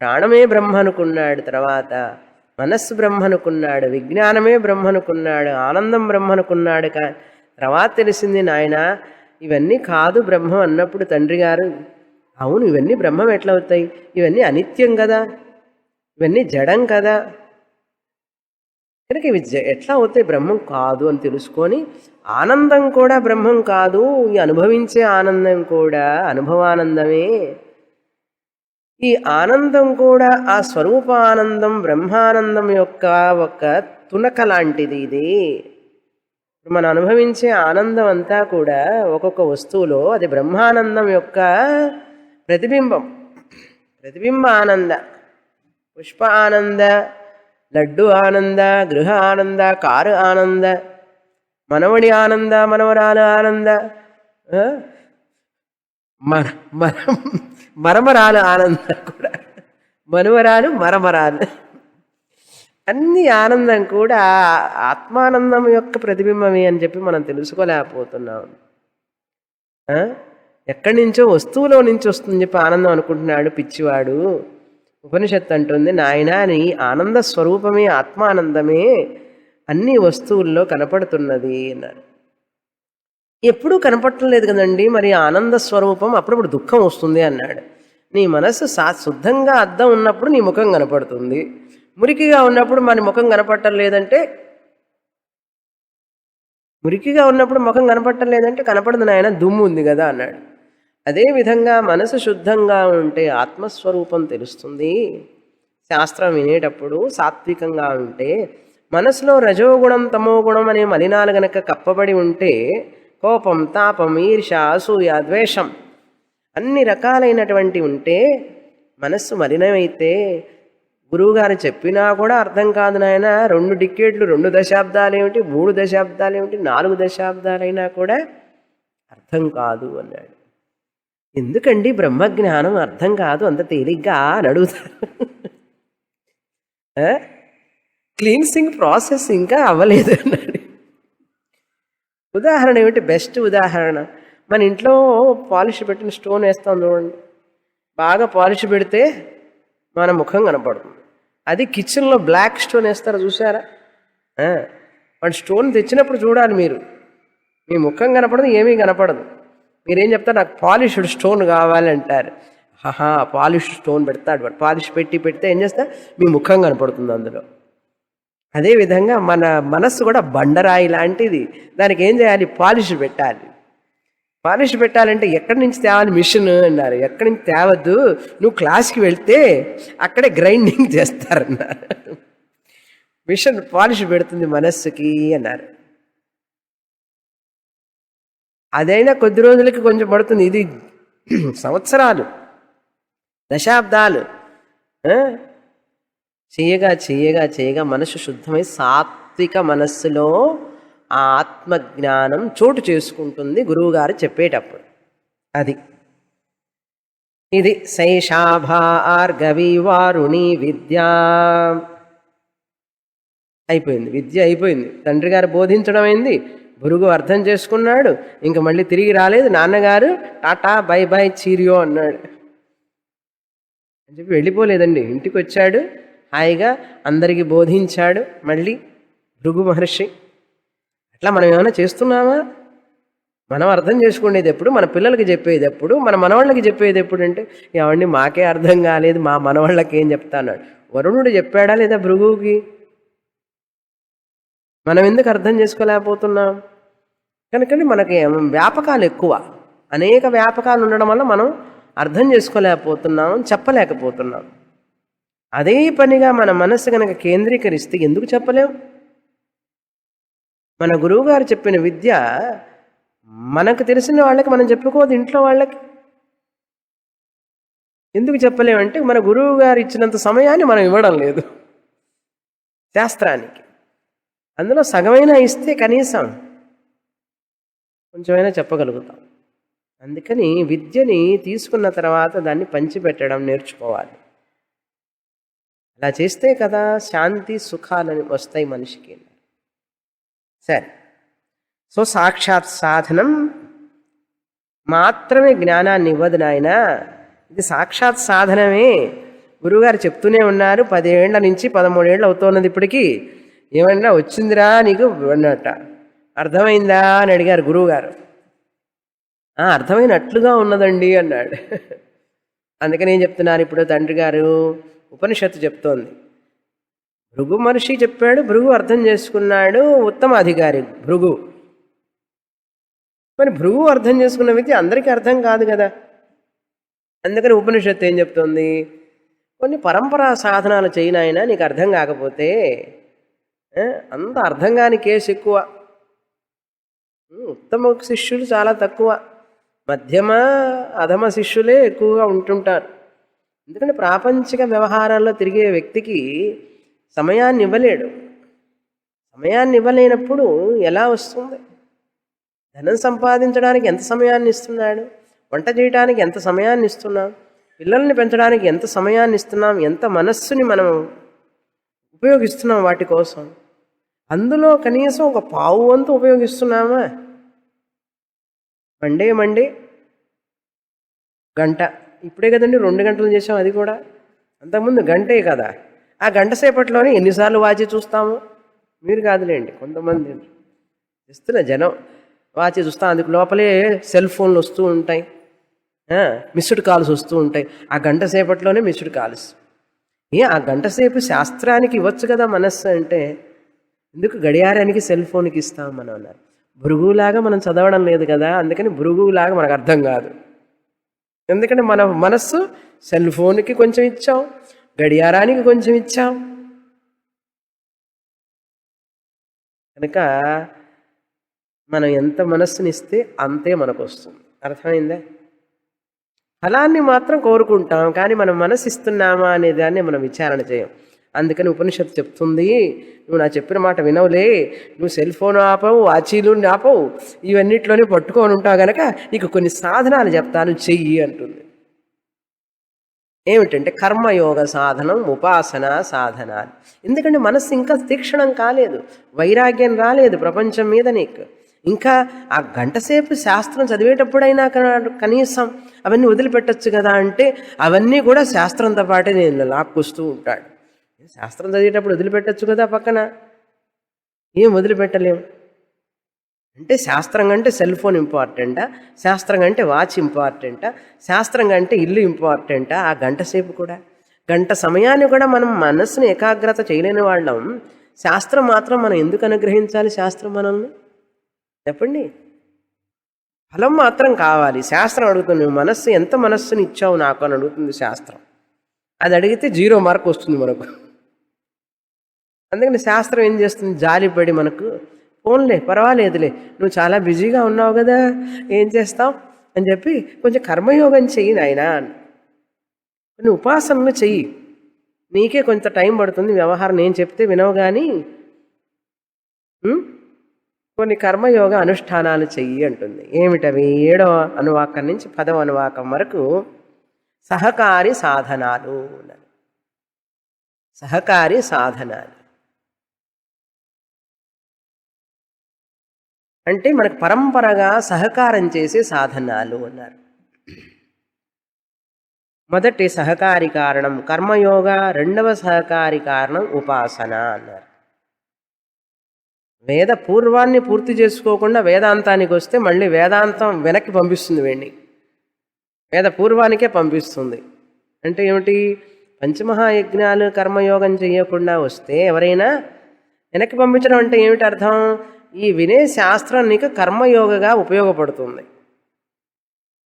ప్రాణమే బ్రహ్మ అనుకున్నాడు, తర్వాత మనస్సు బ్రహ్మ అనుకున్నాడు, విజ్ఞానమే బ్రహ్మ అనుకున్నాడు, ఆనందం బ్రహ్మ అనుకున్నాడు. తర్వాత తెలిసింది నాయన ఇవన్నీ కాదు బ్రహ్మం అన్నప్పుడు తండ్రి గారు, అవును ఇవన్నీ బ్రహ్మం ఎట్లా అవుతాయి, ఇవన్నీ అనిత్యం కదా, ఇవన్నీ జడం కదా, కనుక ఇవి ఎట్లా అవుతాయి, బ్రహ్మం కాదు అని తెలుసుకొని ఆనందం కూడా బ్రహ్మం కాదు, ఈ అనుభవించే ఆనందం కూడా అనుభవానందమే. ఈ ఆనందం కూడా ఆ స్వరూపానందం బ్రహ్మానందం యొక్క ఒక తునక లాంటిది ఇది. మనం అనుభవించే ఆనందం అంతా కూడా ఒక్కొక్క వస్తువులో అది బ్రహ్మానందం యొక్క ప్రతిబింబం. ప్రతిబింబ ఆనంద, పుష్ప ఆనంద, లడ్డు ఆనంద, గృహ ఆనంద, కారు ఆనంద, మనవడి ఆనంద, మనవరాలు ఆనంద, మన మన మరమరాలు ఆనంద కూడా, మనవరాలు మరమరాలు, అన్ని ఆనందం కూడా ఆత్మానందం యొక్క ప్రతిబింబమే అని చెప్పి మనం తెలుసుకోలేకపోతున్నాం. ఎక్కడి నుంచో వస్తువులో నుంచి వస్తుందని చెప్పి ఆనందం అనుకుంటున్నాడు పిచ్చివాడు. ఉపనిషత్తు అంటుంది, నాయనా నీ ఆనంద స్వరూపమే ఆత్మానందమే అన్ని వస్తువుల్లో కనపడుతున్నది అన్నారు. ఎప్పుడూ కనపడటం లేదు కదండి, మరి ఆనంద స్వరూపం అప్పుడప్పుడు దుఃఖం వస్తుంది అన్నాడు. నీ మనస్సు శుద్ధంగా అద్దం ఉన్నప్పుడు నీ ముఖం కనపడుతుంది, మురికిగా ఉన్నప్పుడు మన ముఖం కనపడటం లేదంటే, మురికిగా ఉన్నప్పుడు ముఖం కనపడటం లేదంటే కనపడదు నాయన, దుమ్ము ఉంది కదా అన్నాడు. అదేవిధంగా మనసు శుద్ధంగా ఉంటే ఆత్మస్వరూపం తెలుస్తుంది. శాస్త్రం వినేటప్పుడు సాత్వికంగా ఉంటే, మనసులో రజోగుణం తమోగుణం అనే మలినాలు గనక కప్పబడి ఉంటే, కోపం, తాపం, ఈర్ష, అసూయ, ద్వేషం అన్ని రకాలైనటువంటి ఉంటే, మనస్సు మలినమైతే గురువుగారు చెప్పినా కూడా అర్థం కాదు నాయన. 2 డికేడ్లు 2 దశాబ్దాలు ఏమిటి, 3 దశాబ్దాలు ఏమిటి, 4 దశాబ్దాలైనా కూడా అర్థం కాదు అన్నాడు. ఎందుకండి బ్రహ్మజ్ఞానం అర్థం కాదు అంత తేలిగ్గా అని అడుగుతారు. క్లీన్సింగ్ ప్రాసెస్ ఇంకా అవ్వలేదు అన్నాడు. ఉదాహరణ ఏమిటి, బెస్ట్ ఉదాహరణ, మన ఇంట్లో పాలిష్ పెట్టిన స్టోన్ వేస్తాం చూడండి, బాగా పాలిష్ పెడితే మన ముఖం కనపడుతుంది. అది కిచెన్లో బ్లాక్ స్టోన్ వేస్తారు చూసారా, వాడు స్టోన్ తెచ్చినప్పుడు చూడాలి మీరు, మీ ముఖం కనపడదు, ఏమీ కనపడదు. మీరేం చెప్తారు, నాకు పాలిష్డ్ స్టోన్ కావాలి అంటారు. పాలిష్ స్టోన్ పెడతాడు వాడు, పాలిష్ పెడితే ఏం చేస్తా, మీ ముఖం కనపడుతుంది అందులో. అదేవిధంగా మన మనస్సు కూడా బండరాయి లాంటిది, దానికి ఏం చేయాలి, పాలిష్ పెట్టాలి. పాలిష్ పెట్టాలంటే ఎక్కడి నుంచి తేవాలి, మిషన్ అన్నారు. ఎక్కడి నుంచి తేవద్దు, నువ్వు క్లాస్కి వెళ్తే అక్కడే గ్రైండింగ్ చేస్తారన్నారు. మిషన్ పాలిష్ పెడుతుంది మనస్సుకి అన్నారు. అదైనా కొద్ది రోజులకి కొంచెం పడుతుంది, ఇది సంవత్సరాలు, దశాబ్దాలు. చేయగా చేయగా చేయగా మనసు శుద్ధమై సాత్విక మనస్సులో ఆ ఆత్మజ్ఞానం చోటు చేసుకుంటుంది గురువుగారు చెప్పేటప్పుడు. అది ఇది శైషాభార్గవి వారుణి విద్యా. అయిపోయింది, విద్య అయిపోయింది. తండ్రి గారు బోధించడం అయింది, గురువు అర్థం చేసుకున్నాడు, ఇంక మళ్ళీ తిరిగి రాలేదు. నాన్నగారు టాటా బై బై చీరియో అన్నాడు అని చెప్పి వెళ్ళిపోలేదండి. ఇంటికి వచ్చాడు, హాయిగా అందరికీ బోధించాడు మళ్ళీ భృగు మహర్షి. అట్లా మనం ఏమైనా చేస్తున్నామా? మనం అర్థం చేసుకునేది ఎప్పుడు, మన పిల్లలకి చెప్పేది ఎప్పుడు, మన మనవాళ్ళకి చెప్పేది ఎప్పుడు అంటే, ఏమండి మాకే అర్థం కాలేదు, మా మనవాళ్ళకి ఏం చెప్తా అన్నాడు. వరుణుడు చెప్పాడా లేదా భృగువుకి? మనం ఎందుకు అర్థం చేసుకోలేకపోతున్నాం? కనుకని మనకి వ్యాపకాలు ఎక్కువ, అనేక వ్యాపకాలు ఉండడం వల్ల మనం అర్థం చేసుకోలేకపోతున్నాం, చెప్పలేకపోతున్నాం. అదే పనిగా మన మనస్సు కనుక కేంద్రీకరిస్తే ఎందుకు చెప్పలేం? మన గురువుగారు చెప్పిన విద్య మనకు తెలిసిన వాళ్ళకి మనం చెప్పుకోదు, ఇంట్లో వాళ్ళకి ఎందుకు చెప్పలేమంటే మన గురువు గారు ఇచ్చినంత సమయాన్ని మనం ఇవ్వడం లేదు శాస్త్రానికి. అందులో సగమైనా ఇస్తే కనీసం కొంచెమైనా చెప్పగలుగుతాం. అందుకని విద్యని తీసుకున్న తర్వాత దాన్ని పంచిపెట్టడం నేర్చుకోవాలి. అలా చేస్తే కదా శాంతి సుఖాలని వస్తాయి మనిషికి. సరే, సో సాక్షాత్ సాధనం మాత్రమే జ్ఞానాన్ని ఇవ్వదు నాయన, ఇది సాక్షాత్ సాధనమే. గురువుగారు చెప్తూనే ఉన్నారు, 10 ఏళ్ల నుంచి 13 ఏళ్ళు అవుతున్నది ఇప్పటికీ. ఏమన్నా వచ్చిందిరా నీకు అన్నట్ట, అర్థమైందా అని అడిగారు గురువుగారు. అర్థమైనట్లుగా ఉన్నదండి అన్నాడు. అందుకని ఏం చెప్తున్నారు ఇప్పుడు తండ్రి గారు? ఉపనిషత్తు చెప్తోంది, భృగు మహర్షి చెప్పాడు, భృగు అర్థం చేసుకున్నాడు, ఉత్తమ అధికారి భృగు. మరి భృగు అర్థం చేసుకున్న విద్య అందరికీ అర్థం కాదు కదా. అందుకని ఉపనిషత్తు ఏం చెప్తుంది, కొన్ని పరంపరా సాధనాలు చేయనాయన, నీకు అర్థం కాకపోతే అంత అర్థం కాని కేసు ఎక్కువ. ఉత్తమ శిష్యులు చాలా తక్కువ, మధ్యమ అధమ శిష్యులే ఎక్కువగా ఉంటుంటారు. ఎందుకంటే ప్రాపంచిక వ్యవహారాల్లో తిరిగే వ్యక్తికి సమయాన్ని ఇవ్వలేడు. సమయాన్ని ఇవ్వలేనప్పుడు ఎలా వస్తుంది? ధనం సంపాదించడానికి ఎంత సమయాన్ని ఇస్తున్నాడు, వంట చేయడానికి ఎంత సమయాన్ని ఇస్తున్నాం, పిల్లల్ని పెంచడానికి ఎంత సమయాన్ని ఇస్తున్నాం, ఎంత మనస్సుని మనం ఉపయోగిస్తున్నాం వాటి కోసం. అందులో కనీసం ఒక పావు వంతు ఉపయోగిస్తున్నామా? మండే గంట, ఇప్పుడే కదండి 2 గంటలు చేసాం, అది కూడా అంతకుముందు గంటే కదా. ఆ గంట సేపట్లోనే ఎన్నిసార్లు వాచి చూస్తాము? మీరు కాదులేండి, కొంతమంది ఇస్తున్న జనం వాచి చూస్తాం, అందుకు లోపలే సెల్ ఫోన్లు వస్తూ ఉంటాయి, మిస్డ్ కాల్స్ వస్తూ ఉంటాయి. ఆ గంట సేపట్లోనే మిస్డ్ కాల్స్. ఆ గంట సేపు శాస్త్రానికి ఇవ్వచ్చు కదా మనస్సు అంటే, ఎందుకు గడియారానికి సెల్ ఫోన్కి ఇస్తాం మనం అన్నారు. భృగులాగా మనం చదవడం లేదు కదా, అందుకని భృగులాగా మనకు అర్థం కాదు. ఎందుకంటే మన మనస్సు సెల్ ఫోన్కి కొంచెం ఇచ్చాం, గడియారానికి కొంచెం ఇచ్చాం. కనుక మనం ఎంత మనస్సుని ఇస్తే అంతే మనకు వస్తుంది. అర్థమైందా? ఫలాన్ని మాత్రం కోరుకుంటాం, కానీ మనం మనసు ఇస్తున్నామా అనే దాన్ని మనం విచారణ చేయం. అందుకని ఉపనిషత్తు చెప్తుంది, నువ్వు నా చెప్పిన మాట వినవులే, నువ్వు సెల్ ఫోన్ ఆపవు, వాచీలు ఆపవు, ఇవన్నిట్లోనే పట్టుకొని ఉంటావు గనక నీకు కొన్ని సాధనాలు చెప్తాను, చెయ్యి అంటుంది. ఏమిటంటే కర్మయోగ సాధనం, ఉపాసన సాధనాలు. ఎందుకంటే మనస్సు ఇంకా తీక్షణం కాలేదు, వైరాగ్యం రాలేదు ప్రపంచం మీద నీకు. ఇంకా ఆ గంటసేపు శాస్త్రం చదివేటప్పుడైనా కనీసం అవన్నీ వదిలిపెట్టచ్చు కదా అంటే, అవన్నీ కూడా శాస్త్రంతో పాటే నేను లాక్కొస్తూ ఉంటాడు. శాస్త్రం చదివేటప్పుడు వదిలిపెట్టచ్చు కదా పక్కన, ఏం వదిలిపెట్టలేము. అంటే శాస్త్రం కంటే సెల్ ఫోన్ ఇంపార్టెంటా, శాస్త్రం కంటే వాచ్ ఇంపార్టెంటా, శాస్త్రం కంటే ఇల్లు ఇంపార్టెంటా? ఆ గంట సేపు కూడా, గంట సమయాన్ని కూడా మనం మనస్సుని ఏకాగ్రత చేయలేని వాళ్ళం. శాస్త్రం మాత్రం మనం ఎందుకు అనుగ్రహించాలి? శాస్త్రం మనల్ని చెప్పండి. ఫలం మాత్రం కావాలి. శాస్త్రం అడుగుతుంది, నువ్వు మనస్సు ఎంత మనస్సుని ఇచ్చావు నాకు అని అడుగుతుంది శాస్త్రం. అది అడిగితే 0 మార్క్ వస్తుంది మనకు. అందుకని శాస్త్రం ఏం చేస్తుంది, జాలిపడి మనకు, ఫోన్లే పర్వాలేదులే, నువ్వు చాలా బిజీగా ఉన్నావు కదా, ఏం చేస్తావు అని చెప్పి కొంచెం కర్మయోగం చెయ్యి నాయనా, కొన్ని ఉపాసనలు చెయ్యి, నీకే కొంత టైం పడుతుంది, వ్యవహారం నేను చెప్తే వినవు కానీ కొన్ని కర్మయోగ అనుష్ఠానాలు చెయ్యి అంటుంది. ఏమిటవి? 7వ అనువాకం నుంచి 10వ అనువాకం వరకు సహకారి సాధనాలు. సహకారి సాధనాలు అంటే మనకు పరంపరగా సహకారం చేసే సాధనాలు అన్నారు. మొదటి సహకారి కారణం కర్మయోగ, రెండవ సహకారి కారణం ఉపాసన అన్నారు. వేద పూర్వాన్ని పూర్తి చేసుకోకుండా వేదాంతానికి వస్తే మళ్ళీ వేదాంతం వెనక్కి పంపిస్తుంది, వీడిని వేద పూర్వానికే పంపిస్తుంది. అంటే ఏమిటి? పంచమహాయజ్ఞాలు కర్మయోగం చేయకుండా వస్తే ఎవరైనా వెనక్కి పంపించడం అంటే ఏమిటి అర్థం? ఈ వినే శాస్త్రం నీకు కర్మయోగగా ఉపయోగపడుతుంది,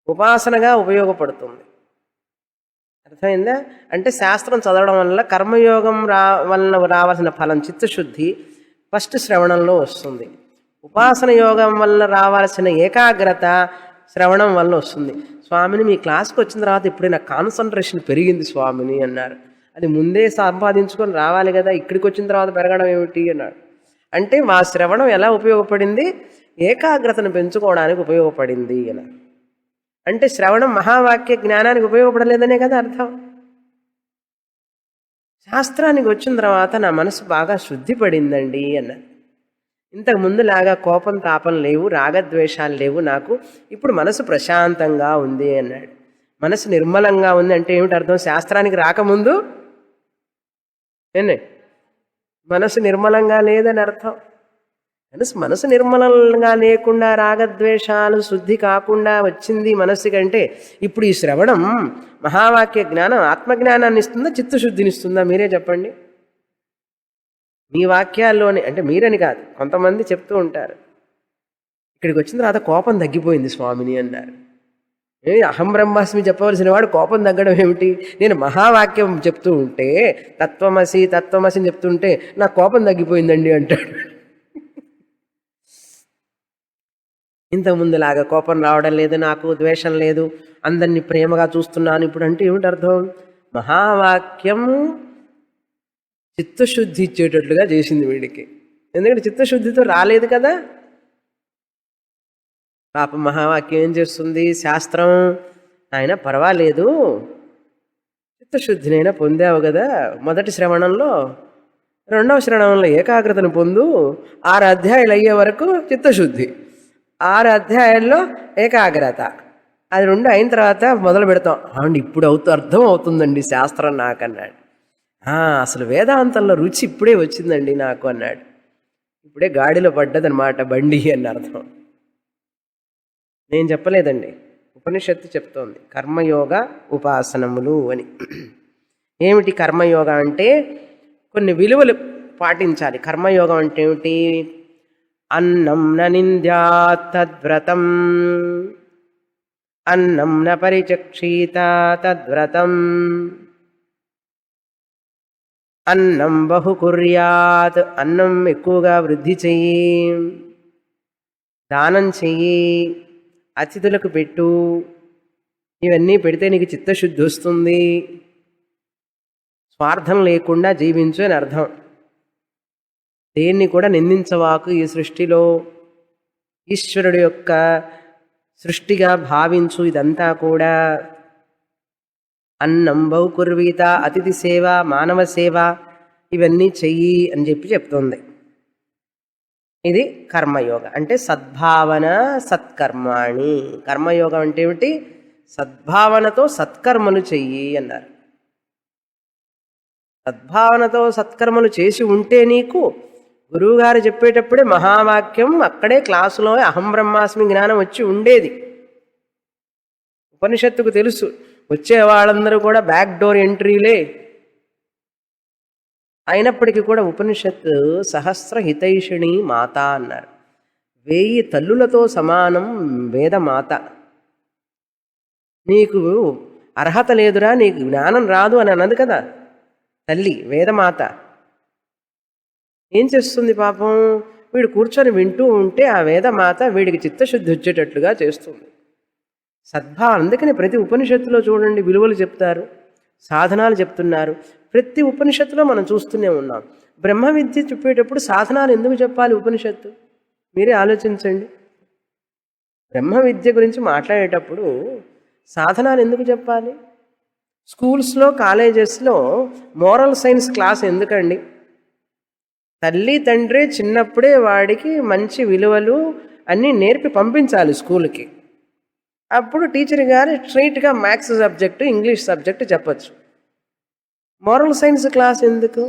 ఉపాసనగా ఉపయోగపడుతుంది. అర్థమైందా? అంటే శాస్త్రం చదవడం వల్ల కర్మయోగం వలన రావాల్సిన ఫలం చిత్తశుద్ధి ఫస్ట్ శ్రవణంలో వస్తుంది. ఉపాసన యోగం వల్ల రావాల్సిన ఏకాగ్రత శ్రవణం వల్ల వస్తుంది. స్వామిని మీ క్లాస్కి వచ్చిన తర్వాత ఇప్పుడు నా కాన్సన్ట్రేషన్ పెరిగింది స్వామిని అన్నారు. అది ముందే సంపాదించుకొని రావాలి కదా, ఇక్కడికి వచ్చిన తర్వాత పెరగడం ఏమిటి అన్నాడు. అంటే మా శ్రవణం ఎలా ఉపయోగపడింది? ఏకాగ్రతను పెంచుకోవడానికి ఉపయోగపడింది అన్నారు. అంటే శ్రవణం మహావాక్య జ్ఞానానికి ఉపయోగపడలేదనే కదా అర్థం. శాస్త్రానికి వచ్చిన తర్వాత నా మనసు బాగా శుద్ధి పడిందండి అన్నారు. ఇంతకు ముందులాగా కోపం తాపం లేవు, రాగద్వేషాలు లేవు నాకు, ఇప్పుడు మనసు ప్రశాంతంగా ఉంది అన్నాడు. మనసు నిర్మలంగా ఉంది అంటే ఏమిటి అర్థం? శాస్త్రానికి రాకముందు మనసు నిర్మలంగా లేదని అర్థం. మనసు నిర్మలంగా లేకుండా రాగద్వేషాలు శుద్ధి కాకుండా వచ్చింది మనస్సు కంటే ఇప్పుడు ఈ శ్రవణం మహావాక్య జ్ఞానం ఆత్మజ్ఞానాన్ని ఇస్తుందా, చిత్తశుద్ధిని ఇస్తుందా? మీరే చెప్పండి. మీ వాక్యాల్లోనే, అంటే మీరని కాదు, కొంతమంది చెప్తూ ఉంటారు ఇక్కడికి వచ్చిన తర్వాత కోపం తగ్గిపోయింది స్వామిని అన్నారు. అహం బ్రహ్మాస్మి చెప్పవలసిన వాడు కోపం తగ్గడం ఏమిటి? నేను మహావాక్యం చెప్తూ ఉంటే తత్వమసి తత్వమసి అని చెప్తుంటే నాకు కోపం తగ్గిపోయిందండి అంటాడు. ఇంతకుముందులాగా కోపం రావడం లేదు, నాకు ద్వేషం లేదు, అందరినీ ప్రేమగా చూస్తున్నాను ఇప్పుడు అంటే ఏమిటి అర్థం? మహావాక్యం చిత్తశుద్ధి ఇచ్చేటట్లుగా చేసింది వీడికి. ఎందుకంటే చిత్తశుద్ధితో రాలేదు కదా. పాప మహావాక్యం ఏం చేస్తుంది? శాస్త్రం ఆయన పర్వాలేదు, చిత్తశుద్ధినైనా పొందావు కదా మొదటి శ్రవణంలో, రెండవ శ్రవణంలో ఏకాగ్రతను పొందు, 6 అధ్యాయాలు అయ్యే వరకు చిత్తశుద్ధి, 6 అధ్యాయాల్లో ఏకాగ్రత, అది 2 అయిన తర్వాత మొదలు పెడతాం. అవును ఇప్పుడు అర్థం అవుతుందండి శాస్త్రం నాకు అన్నాడు. అసలు వేదాంతంలో రుచి ఇప్పుడే వచ్చిందండి నాకు అన్నాడు. ఇప్పుడే గాడిలో పడ్డదనమాట బండి అని అర్థం. నేను చెప్పలేదండి, ఉపనిషత్తు చెప్తోంది కర్మయోగ ఉపాసనములు అని. ఏమిటి కర్మయోగ అంటే? కొన్ని విలువలు పాటించాలి. కర్మయోగం అంటే ఏమిటి? అన్నం న నింద్యాత్ తద్వ్రతం, అన్నం న పరిచక్షీత తద్వ్రతం, అన్నం బహు కుర్యాత్, అన్నం ఎక్కువగా వృద్ధి చెయ్యి, దానం చెయ్యి, అతిథులకు పెట్టు, ఇవన్నీ పెడితే నీకు చిత్తశుద్ధి వస్తుంది, స్వార్థం లేకుండా జీవించు అని అర్థం. దేన్ని కూడా నిందించవాకు, ఈ సృష్టిలో ఈశ్వరుడు యొక్క సృష్టిగా భావించు, ఇదంతా కూడా. అన్నం బహుకుర్వీత, అతిథి సేవ, మానవ సేవ, ఇవన్నీ చెయ్యి అని చెప్తుంది. ఇది కర్మయోగ అంటే సద్భావన సత్కర్మాణి. కర్మయోగం అంటే ఏమిటి? సద్భావనతో సత్కర్మలు చెయ్యి అన్నారు. సద్భావనతో సత్కర్మలు చేసి ఉంటే నీకు గురువుగారు చెప్పేటప్పుడే మహావాక్యం అక్కడే క్లాసులో అహం బ్రహ్మాస్మి జ్ఞానం వచ్చి ఉండేది. ఉపనిషత్తుకు తెలుసు, వచ్చే వాళ్ళందరూ కూడా బ్యాక్ డోర్ ఎంట్రీలే. అయినప్పటికీ కూడా ఉపనిషత్తు సహస్ర హితైషిణి మాత అన్నారు. 1000 తల్లులతో సమానం వేదమాత. నీకు అర్హత లేదురా, నీకు జ్ఞానం రాదు అని అన్నది కదా తల్లి వేదమాత. ఏం చేస్తుంది పాపం? వీడు కూర్చొని వింటూ ఉంటే ఆ వేదమాత వీడికి చిత్తశుద్ధి వచ్చేటట్లుగా చేస్తుంది. అందుకని ప్రతి ఉపనిషత్తులో చూడండి విలువలు చెప్తారు, సాధనాలు చెప్తున్నారు. ప్రతి ఉపనిషత్తులో మనం చూస్తూనే ఉన్నాం. బ్రహ్మ విద్య చెప్పేటప్పుడు సాధనాలు ఎందుకు చెప్పాలి ఉపనిషత్తు? మీరే ఆలోచించండి. బ్రహ్మ విద్య గురించి మాట్లాడేటప్పుడు సాధనాలు ఎందుకు చెప్పాలి? స్కూల్స్లో కాలేజెస్లో మోరల్ సైన్స్ క్లాస్ ఎందుకండి? తల్లి తండ్రి చిన్నప్పుడే వాడికి మంచి విలువలు అన్నీ నేర్పి పంపించాలి స్కూల్కి. అప్పుడు టీచర్ గారు స్ట్రైట్గా మ్యాథ్స్ సబ్జెక్టు, ఇంగ్లీష్ సబ్జెక్టు చెప్పచ్చు. మోరల్ సైన్స్ క్లాస్ ఎందుకు?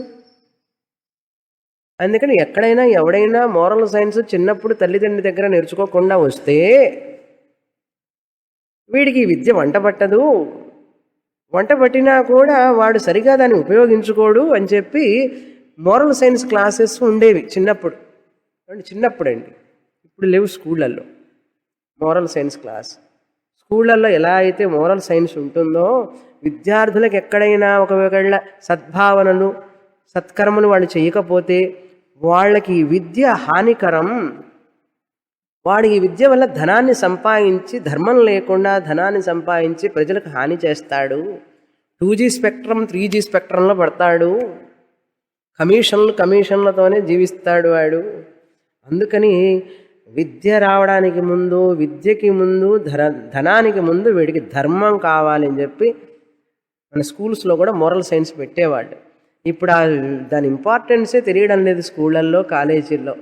అందుకని ఎక్కడైనా ఎవడైనా మోరల్ సైన్స్ చిన్నప్పుడు తల్లిదండ్రి దగ్గర నేర్చుకోకుండా వస్తే వీడికి విద్య వంట పట్టదు, వంట పట్టినా కూడా వాడు సరిగా దాన్ని ఉపయోగించుకోడు అని చెప్పి మోరల్ సైన్స్ క్లాసెస్ ఉండేవి చిన్నప్పుడు. చిన్నప్పుడండి, ఇప్పుడు లేవు స్కూళ్ళల్లో మోరల్ సైన్స్ క్లాస్. స్కూళ్ళల్లో ఎలా అయితే మోరల్ సైన్స్ ఉంటుందో విద్యార్థులకు ఎక్కడైనా ఒకవేళ సద్భావనలు సత్కర్మలు వాళ్ళు చేయకపోతే వాళ్ళకి విద్య హానికరం. వాడికి విద్య వల్ల ధనాన్ని సంపాదించి, ధర్మం లేకుండా ధనాన్ని సంపాదించి ప్రజలకు హాని చేస్తాడు. 2G స్పెక్ట్రమ్ 3G స్పెక్ట్రంలో పడతాడు, కమిషన్లతోనే జీవిస్తాడు వాడు. అందుకని విద్య రావడానికి ముందు, విద్యకి ముందు, ధనానికి ముందు వీడికి ధర్మం కావాలని చెప్పి మన స్కూల్స్లో కూడా మోరల్ సైన్స్ పెట్టేవాళ్ళు. ఇప్పుడు దాని ఇంపార్టెన్సే తెలియడం లేదు స్కూళ్ళల్లో, కాలేజీల్లో.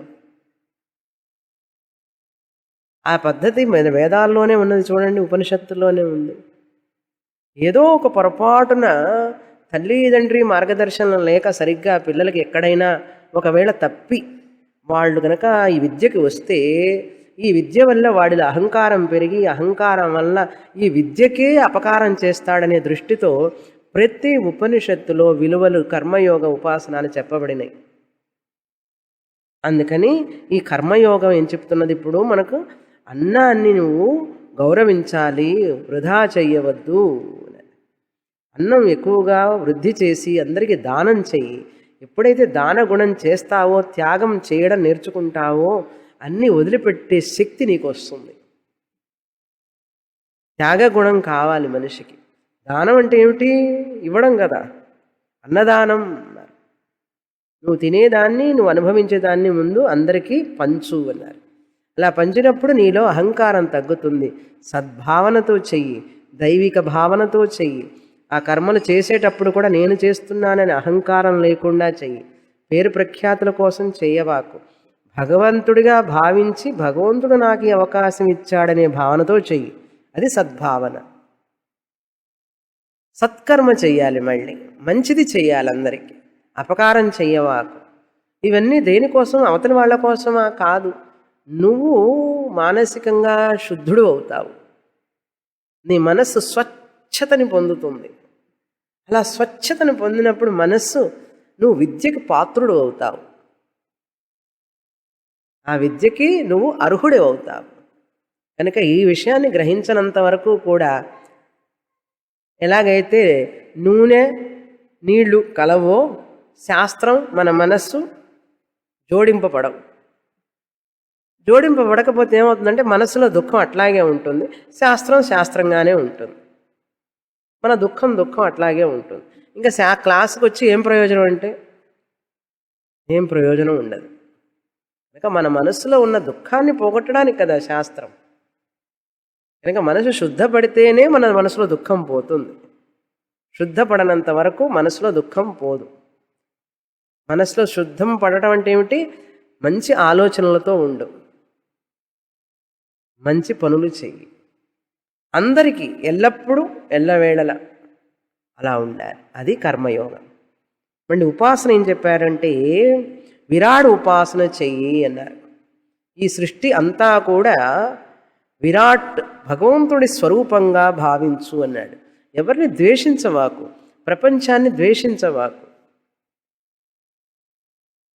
ఆ పద్ధతి వేదాల్లోనే ఉన్నది చూడండి, ఉపనిషత్తుల్లోనే ఉంది. ఏదో ఒక పొరపాటున తల్లిదండ్రి మార్గదర్శనం లేక సరిగ్గా పిల్లలకి ఎక్కడైనా ఒకవేళ తప్పి వాళ్ళు కనుక ఈ విద్యకి వస్తే ఈ విద్య వల్ల వాడిలో అహంకారం పెరిగి, అహంకారం వల్ల ఈ విద్యకే అపకారం చేస్తాడనే దృష్టితో ప్రతి ఉపనిషత్తులో విలువలు కర్మయోగ ఉపాసనాలు చెప్పబడినాయి. అందుకని ఈ కర్మయోగం ఏం చెప్తున్నది ఇప్పుడు మనకు, అన్నాన్ని నువ్వు గౌరవించాలి, వృధా చెయ్యవద్దు. అన్నం ఎక్కువగా వృద్ధి చేసి అందరికీ దానం చెయ్యి. ఎప్పుడైతే దాన గుణం చేస్తావో, త్యాగం చేయడం నేర్చుకుంటావో, అన్నీ వదిలిపెట్టే శక్తి నీకు వస్తుంది. త్యాగ గుణం కావాలి మనిషికి. దానం అంటే ఏమిటి? ఇవ్వడం కదా, అన్నదానం. నువ్వు తినేదాన్ని, నువ్వు అనుభవించేదాన్ని ముందు అందరికీ పంచు అన్నారు. అలా పంచినప్పుడు నీలో అహంకారం తగ్గుతుంది. సద్భావనతో చెయ్యి, దైవిక భావనతో చెయ్యి. ఆ కర్మలు చేసేటప్పుడు కూడా నేను చేస్తున్నానని అహంకారం లేకుండా చెయ్యి. పేరు ప్రఖ్యాతుల కోసం చెయ్యవాకు. భగవంతుడిగా భావించి భగవంతుడు నాకు ఈ అవకాశం ఇచ్చాడనే భావనతో చెయ్యి. అది సద్భావన. సత్కర్మ చెయ్యాలి, మళ్ళీ మంచిది చెయ్యాలి, అందరికీ అపకారం చెయ్యవాకు. ఇవన్నీ దేనికోసం? అవతలి వాళ్ళ కోసమా? కాదు. నువ్వు మానసికంగా శుద్ధుడు అవుతావు. నీ మనస్సు స్వచ్ఛతని పొందుతుంది. అలా స్వచ్ఛతను పొందినప్పుడు మనస్సు, నువ్వు విద్యకి పాత్రుడు అవుతావు. ఆ విద్యకి నువ్వు అర్హుడే అవుతావు. కనుక ఈ విషయాన్ని గ్రహించినంత వరకు కూడా, ఎలాగైతే నూనె నీళ్లు కలవో శాస్త్రం మన మనస్సు జోడింపబడవు. జోడింపబడకపోతే ఏమవుతుందంటే మనసులో దుఃఖం అట్లాగే ఉంటుంది, శాస్త్రం శాస్త్రంగానే ఉంటుంది. మన దుఃఖం దుఃఖం అట్లాగే ఉంటుంది. ఇంకా క్లాసుకు వచ్చి ఏం ప్రయోజనం అంటే ఏం ప్రయోజనం ఉండదు. కనుక మన మనసులో ఉన్న దుఃఖాన్ని పోగొట్టడానికి కదా శాస్త్రం. కనుక మనసు శుద్ధపడితేనే మన మనసులో దుఃఖం పోతుంది. శుద్ధపడనంత వరకు మనసులో దుఃఖం పోదు. మనసులో శుద్ధం పడటం అంటే ఏమిటి? మంచి ఆలోచనలతో ఉండు, మంచి పనులు చెయ్యి, అందరికీ ఎల్లప్పుడూ ఎల్లవేళల అలా ఉండాలి. అది కర్మయోగం. మళ్ళీ ఉపాసన ఏం చెప్పారంటే, విరాట్ ఉపాసన చెయ్యి అన్నారు. ఈ సృష్టి అంతా కూడా విరాట్ భగవంతుడి స్వరూపంగా భావించు అన్నాడు. ఎవరిని ద్వేషించవాకు, ప్రపంచాన్ని ద్వేషించవాకు.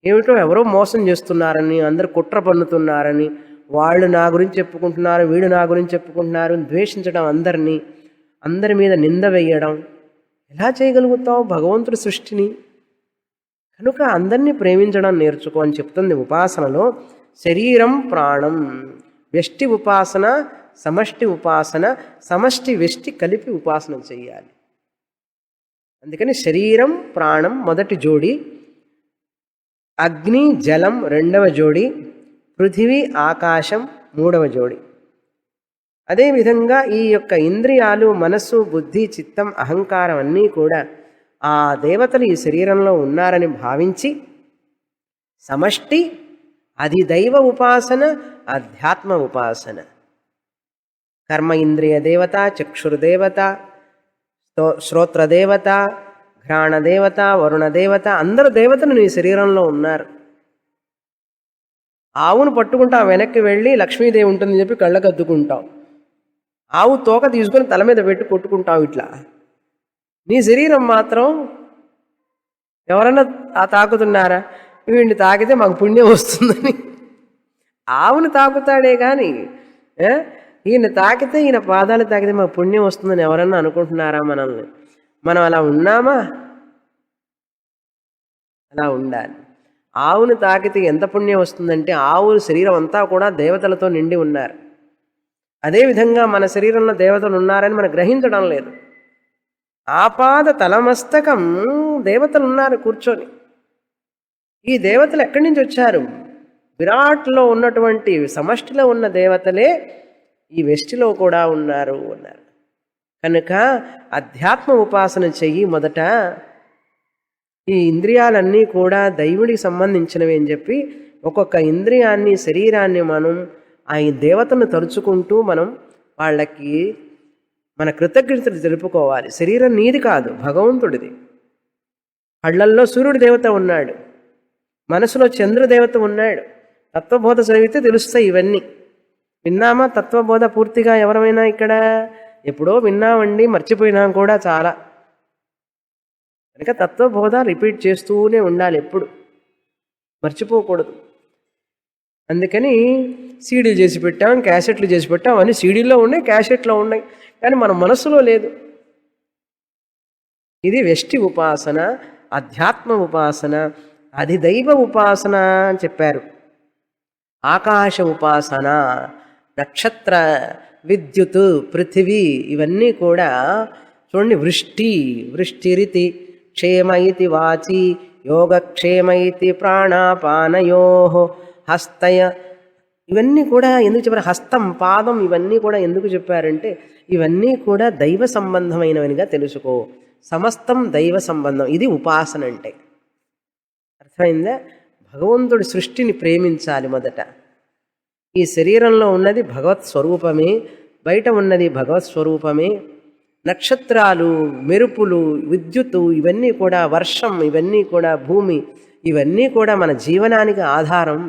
ఏమిటో ఎవరో మోసం చేస్తున్నారని, అందరు కుట్ర పన్నుతున్నారని, వాళ్ళు నా గురించి చెప్పుకుంటున్నారు, వీడు నా గురించి చెప్పుకుంటున్నారు, ద్వేషించడం, అందరి మీద నింద వేయడం ఎలా చేయగలుగుతావు భగవంతుడి సృష్టిని? కనుక అందరినీ ప్రేమించడం నేర్చుకో అని చెప్తుంది ఉపాసనలో. శరీరం ప్రాణం, వ్యష్టి ఉపాసన, సమష్టి ఉపాసన, సమష్టి వ్యష్టి కలిపి ఉపాసన చెయ్యాలి. అందుకని శరీరం ప్రాణం మొదటి జోడి, అగ్ని జలం రెండవ జోడి, పృథివీ ఆకాశం మూడవ జోడి. అదేవిధంగా ఈ యొక్క ఇంద్రియాలు, మనస్సు, బుద్ధి, చిత్తం, అహంకారం అన్నీ కూడా ఆ దేవతలు ఈ శరీరంలో ఉన్నారని భావించి సమష్టి, అది దైవ ఉపాసన, అధ్యాత్మ ఉపాసన. కర్మ ఇంద్రియ దేవత, చక్షుర్దేవత, శ్రోత్రదేవత, ఘ్రాణదేవత, వరుణదేవత, అందరు దేవతలు నీ శరీరంలో ఉన్నారు. ఆవును పట్టుకుంటావు, వెనక్కి వెళ్ళి లక్ష్మీదేవి ఉంటుందని చెప్పి కళ్ళకు అద్దుకుంటావు. ఆవు తోక తీసుకొని తల మీద పెట్టి కొట్టుకుంటావు. ఇట్లా నీ శరీరం మాత్రం ఎవరన్నా తాకుతున్నారా? వీడిని తాకితే మాకు పుణ్యం వస్తుందని ఆవును తాకుతాడే కానీ ఈయన తాకితే, ఈయన పాదాలు తాకితే మాకు పుణ్యం వస్తుందని ఎవరన్నా అనుకుంటున్నారా మనల్ని? మనం అలా ఉన్నామా? అలా ఉండాలి. ఆవును తాకితే ఎంత పుణ్యం వస్తుందంటే, ఆవు శరీరం అంతా కూడా దేవతలతో నిండి ఉన్నారు. అదేవిధంగా మన శరీరంలో దేవతలు ఉన్నారని మనం గ్రహించడం లేదు. ఆపాద తలమస్తకం దేవతలు ఉన్నారు కూర్చొని. ఈ దేవతలు ఎక్కడి నుంచి వచ్చారు? విరాట్లో ఉన్నటువంటి సమష్టిలో ఉన్న దేవతలే ఈ వెష్టిలో కూడా ఉన్నారు అన్నారు. కనుక అధ్యాత్మ ఉపాసన చెయ్యి. మొదట ఈ ఇంద్రియాలన్నీ కూడా దైవుడికి సంబంధించినవి అని చెప్పి ఒక్కొక్క ఇంద్రియాన్ని, శరీరాన్ని మనం ఆ దేవతను తలుచుకుంటూ మనం వాళ్ళకి మన కృతజ్ఞతలు తెలుపుకోవాలి. శరీరం నీది కాదు, భగవంతుడిది. కళ్ళల్లో సూర్యుడి దేవత ఉన్నాడు, మనసులో చంద్రదేవత ఉన్నాడు. తత్వబోధ చదివితే తెలుస్తాయి ఇవన్నీ. విన్నామా తత్వబోధ పూర్తిగా? ఎవరమైనా ఇక్కడ ఎప్పుడో విన్నామండి, మర్చిపోయినాం కూడా చాలా. కనుక తత్వబోధ రిపీట్ చేస్తూనే ఉండాలి, ఎప్పుడు మర్చిపోకూడదు. అందుకని సీడీలు చేసి పెట్టాం, క్యాసెట్లు చేసి పెట్టాం. అన్నీ సీడీల్లో ఉన్నాయి, క్యాసెట్లో ఉన్నాయి, కానీ మన మనసులో లేదు. ఇది వ్యష్టి ఉపాసన, అధ్యాత్మ ఉపాసన, అధిదైవ ఉపాసన అని చెప్పారు. ఆకాశ ఉపాసన, నక్షత్ర, విద్యుత్, పృథివీ ఇవన్నీ కూడా చూడండి. వృష్టిరితి క్షేమ ఇతి వాచి, యోగక్షేమ ఇతి ప్రాణాపానయో, హస్తయ ఇవన్నీ కూడా ఎందుకు చెప్పారు? హస్తం, పాదం ఇవన్నీ కూడా ఎందుకు చెప్పారంటే ఇవన్నీ కూడా దైవ సంబంధమైనవనిగా తెలుసుకో. సమస్తం దైవ సంబంధం. ఇది ఉపాసన అంటే. అర్థమైందా? భగవంతుడి సృష్టిని ప్రేమించాలి మొదట. ఈ శరీరంలో ఉన్నది భగవత్ స్వరూపమే, బయట ఉన్నది భగవత్ స్వరూపమే. నక్షత్రాలు, మెరుపులు, విద్యుత్తు ఇవన్నీ కూడా, వర్షం ఇవన్నీ కూడా, భూమి ఇవన్నీ కూడా మన జీవనానికి ఆధారం.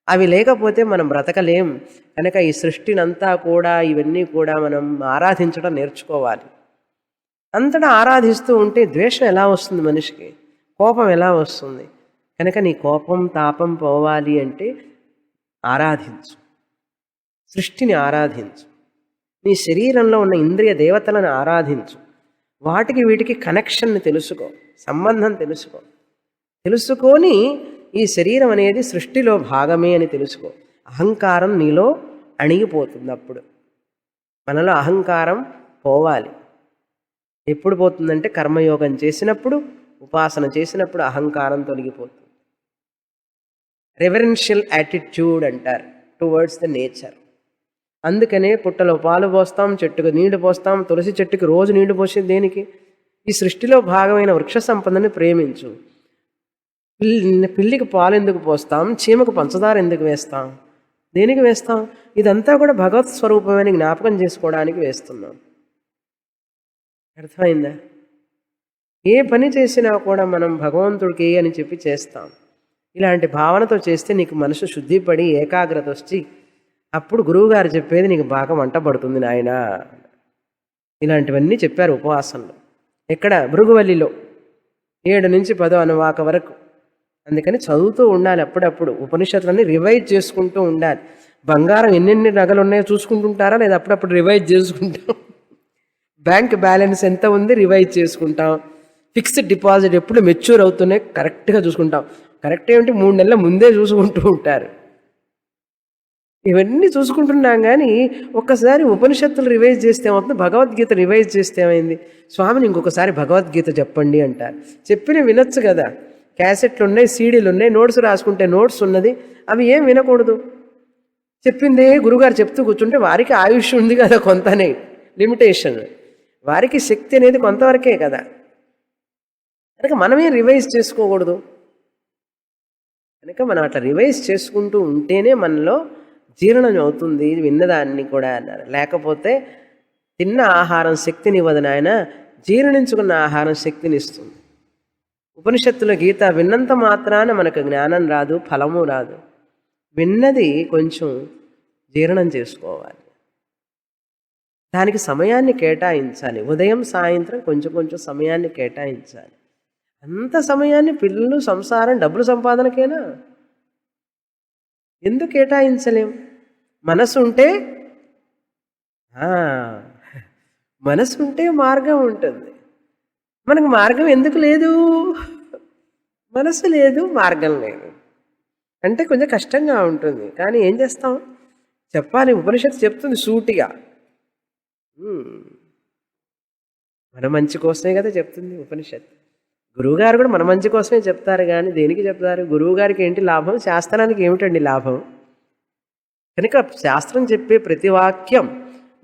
అవి లేకపోతే మనం బ్రతకలేం. కనుక ఈ సృష్టినంతా కూడా ఇవన్నీ కూడా మనం ఆరాధించడం నేర్చుకోవాలి. అంతటా ఆరాధిస్తూ ఉంటే ద్వేషం ఎలా వస్తుంది మనిషికి? కోపం ఎలా వస్తుంది? కనుక నీ కోపం తాపం పోవాలి అంటే ఆరాధించు, సృష్టిని ఆరాధించు, నీ శరీరంలో ఉన్న ఇంద్రియ దేవతలను ఆరాధించు. వాటికి వీటికి కనెక్షన్ని తెలుసుకో, సంబంధం తెలుసుకో. తెలుసుకొని ఈ శరీరం అనేది సృష్టిలో భాగమే అని తెలుసుకో. అహంకారం నీలో అణిగిపోతుంది. అప్పుడు మనలో అహంకారం పోవాలి. ఎప్పుడు పోతుందంటే కర్మయోగం చేసినప్పుడు, ఉపాసన చేసినప్పుడు అహంకారం తొలగిపోతుంది. రెవరెన్షియల్ యాటిట్యూడ్ అంటారు టువర్డ్స్ ద నేచర్. అందుకనే పుట్టలో పాలు పోస్తాం, చెట్టుకు నీళ్లు పోస్తాం. తులసి చెట్టుకి రోజు నీళ్లు పోసేది దేనికి? ఈ సృష్టిలో భాగమైన వృక్ష సంపదని ప్రేమించు. పిల్లికి పాలు ఎందుకు పోస్తాం? చీమకు పంచదార ఎందుకు వేస్తాం? దేనికి వేస్తాం? ఇదంతా కూడా భగవత్ స్వరూపమైన జ్ఞాపకం చేసుకోవడానికి వేస్తున్నాం. అర్థమైందా? ఏ పని చేసినా కూడా మనం భగవంతుడికి అని చెప్పి చేస్తాం. ఇలాంటి భావనతో చేస్తే నీకు మనసు శుద్ధిపడి ఏకాగ్రత వచ్చి అప్పుడు గురువుగారు చెప్పేది నీకు బాగా వంట పడుతుంది నాయనా. ఇలాంటివన్నీ చెప్పారు ఉపవాసంలో. ఎక్కడ? భృగువల్లిలో 7 నుంచి 10 అనువాక వరకు. అందుకని చదువుతూ ఉండాలి. అప్పుడప్పుడు ఉపనిషత్తులన్నీ రివైజ్ చేసుకుంటూ ఉండాలి. బంగారం ఎన్నెన్ని నగలు ఉన్నాయో చూసుకుంటుంటారా లేదా? అప్పుడప్పుడు రివైజ్ చేసుకుంటాం. బ్యాంక్ బ్యాలెన్స్ ఎంత ఉంది రివైజ్ చేసుకుంటాం. ఫిక్స్డ్ డిపాజిట్ ఎప్పుడు మెచ్యూర్ అవుతున్నాయి కరెక్ట్గా చూసుకుంటాం. కరెక్ట్ ఏమిటి 3 నెలల ముందే చూసుకుంటూ ఉంటారు. ఇవన్నీ చూసుకుంటున్నాం. కానీ ఒక్కసారి ఉపనిషత్తులు రివైజ్ చేస్తే ఏమవుతుంది? భగవద్గీత రివైజ్ చేస్తే ఏమైంది? స్వామిని ఇంకొకసారి భగవద్గీత చెప్పండి అంటారు. చెప్పిన వినొచ్చు కదా. క్యాసెట్లు ఉన్నాయి, సీడీలు ఉన్నాయి, నోట్స్ రాసుకుంటే నోట్స్ ఉన్నది. అవి ఏం వినకూడదు. చెప్పిందే గురుగారు చెప్తూ కూర్చుంటే వారికి ఆయుష్ ఉంది కదా, కొంతనే లిమిటేషన్. వారికి శక్తి అనేది కొంతవరకే కదా. కనుక మనమే రివైజ్ చేసుకోకూడదు. కనుక మనం అట్లా రివైజ్ చేసుకుంటూ ఉంటేనే మనలో జీర్ణం అవుతుంది విన్నదాన్ని కూడా అన్నారు. లేకపోతే తిన్న ఆహారం శక్తినివ్వదు నాయన, జీర్ణించుకున్న ఆహారం శక్తిని ఇస్తుంది. ఉపనిషత్తుల గీత విన్నంత మాత్రాన మనకు జ్ఞానం రాదు, ఫలము రాదు. విన్నది కొంచెం జీర్ణం చేసుకోవాలి. దానికి సమయాన్ని కేటాయించాలి. ఉదయం సాయంత్రం కొంచెం కొంచెం సమయాన్ని కేటాయించాలి. అంత సమయాన్ని పిల్లలు, సంసారం, డబ్బులు సంపాదనకేనా? ఎందుకు కేటాయించలేం? మనసు ఉంటే మార్గం ఉంటుంది. మనకు మార్గం ఎందుకు లేదు? మనసు లేదు, మార్గం లేదు అంటే కొంచెం కష్టంగా ఉంటుంది. కానీ ఏం చేస్తాం? చెప్పాలి. ఉపనిషత్తు చెప్తుంది సూటిగా. మన మంచి కోసమే కదా చెప్తుంది ఉపనిషత్తు. గురువుగారు కూడా మన మంచి కోసమే చెప్తారు. కానీ దేనికి చెప్తారు? గురువుగారికి ఏంటి లాభం? శాస్త్రానికి ఏమిటండి లాభం? కనుక శాస్త్రం చెప్పే ప్రతి వాక్యం,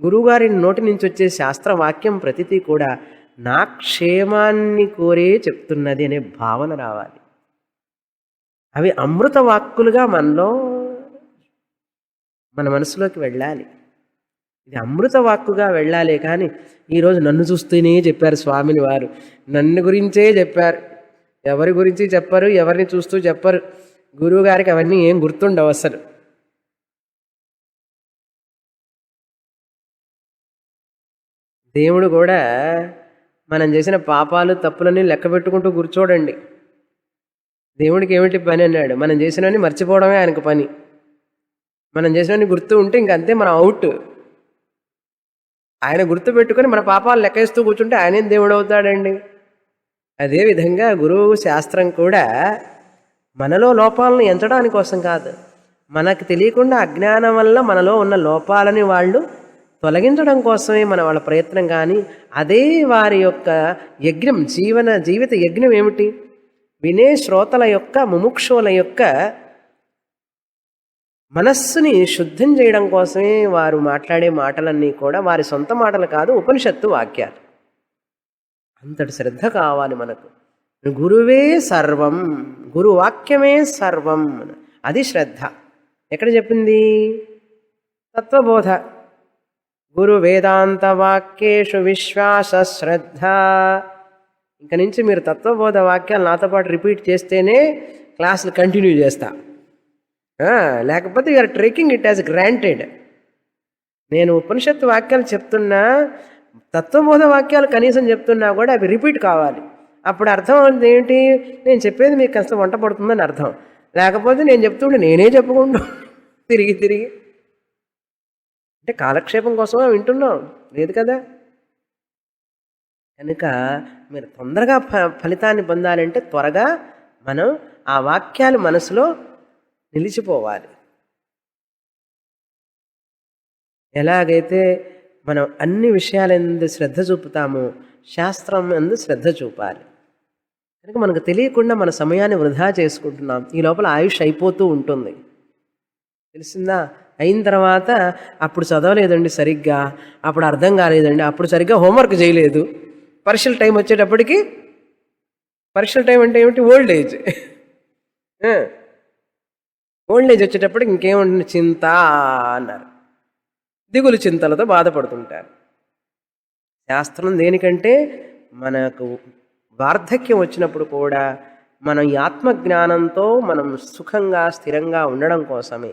గురువుగారి నోటి నుంచి వచ్చే శాస్త్రవాక్యం ప్రతిదీ కూడా నా క్షేమాన్ని కోరే చెప్తున్నది అనే భావన రావాలి. అవి అమృత వాక్కులుగా మన మనసులోకి వెళ్ళాలి. ఇది అమృత వాక్కుగా వెళ్ళాలి. కానీ ఈరోజు నన్ను చూస్తూనే చెప్పారు స్వామిని వారు. నన్ను గురించే చెప్పారు, ఎవరి గురించి చెప్పరు, ఎవరిని చూస్తూ చెప్పరు. గురువు గారికి అవన్నీ ఏం గుర్తుండవు అసలు. దేవుడు కూడా మనం చేసిన పాపాలు తప్పులన్నీ లెక్క పెట్టుకుంటూ కూర్చోడండి. దేవుడికి ఏమిటి పని అన్నాడు? మనం చేసినవన్నీ మర్చిపోవడమే ఆయనకు పని. మనం చేసినవన్నీ గుర్తు ఉంటే ఇంకంతే, మనం అవుట్. ఆయన గుర్తు పెట్టుకొని మన పాపాలు లెక్కేస్తూ కూర్చుంటే ఆయనేం దేవుడు అవుతాడండి? అదేవిధంగా గురువు శాస్త్రం కూడా మనలో లోపాలను ఎంచడానికి కోసం కాదు, మనకు తెలియకుండా అజ్ఞానం వల్ల మనలో ఉన్న లోపాలని వాళ్ళు తొలగించడం కోసమే వాళ్ళ ప్రయత్నం. కానీ అదే వారి యొక్క యజ్ఞం, జీవిత యజ్ఞం ఏమిటి? వినే శ్రోతల యొక్క, ముముక్షువుల యొక్క మనస్సుని శుద్ధం చేయడం కోసమే వారు మాట్లాడే మాటలన్నీ కూడా వారి సొంత మాటలు కాదు, ఉపనిషత్తు వాక్యాలు. అంతటి శ్రద్ధ కావాలి మనకు. గురువే సర్వం, గురు వాక్యమే సర్వం, అది శ్రద్ధ. ఎక్కడ చెప్పింది? తత్వబోధ. గురు వేదాంత వాక్యేషు విశ్వాస శ్రద్ధ. ఇంక నుంచి మీరు తత్వబోధ వాక్యాలు నాతో పాటు రిపీట్ చేస్తేనే క్లాసులు కంటిన్యూ చేస్తా, లేకపోతే you're taking it as granted. నేను ఉపనిషత్తు వాక్యాలు చెప్తున్నా, తత్వబోధ వాక్యాలు కనీసం చెప్తున్నా కూడా అవి రిపీట్ కావాలి. అప్పుడు అర్థం ఏంటి? నేను చెప్పేది మీకు కాస్త వంట పడుతుందని అర్థం. లేకపోతే నేను చెప్తుంటే నేనే చెప్పుకుంటూ తిరిగి తిరిగి అంటే కాలక్షేపం కోసమే వింటున్నాం, లేదు కదా. కనుక మీరు తొందరగా ఫలితాన్ని పొందాలంటే త్వరగా మనం ఆ వాక్యాలు మనసులో నిలిచిపోవాలి. ఎలాగైతే మనం అన్ని విషయాలందు శ్రద్ధ చూపుతామో శాస్త్రం ఎందు శ్రద్ధ చూపాలి. కనుక మనకు తెలియకుండా మన సమయాన్ని వృధా చేసుకుంటున్నాం. ఈ లోపల ఆయుష్ అయిపోతూ ఉంటుంది, తెలిసిందా? అయిన తర్వాత అప్పుడు చదవలేదండి సరిగ్గా, అప్పుడు అర్థం కాలేదండి, అప్పుడు సరిగ్గా హోంవర్క్ చేయలేదు, పరీక్షల టైం వచ్చేటప్పటికి, పరీక్షల టైం అంటే ఏమిటి? Old age. ఓల్డ్ ఏజ్ వచ్చేటప్పటికి ఇంకేముంటుంది? చింత అన్నారు, దిగులు చింతలతో బాధపడుతుంటారు. శాస్త్రం దేనికంటే మనకు వార్ధక్యం వచ్చినప్పుడు కూడా మనం ఈ ఆత్మజ్ఞానంతో మనం సుఖంగా స్థిరంగా ఉండడం కోసమే.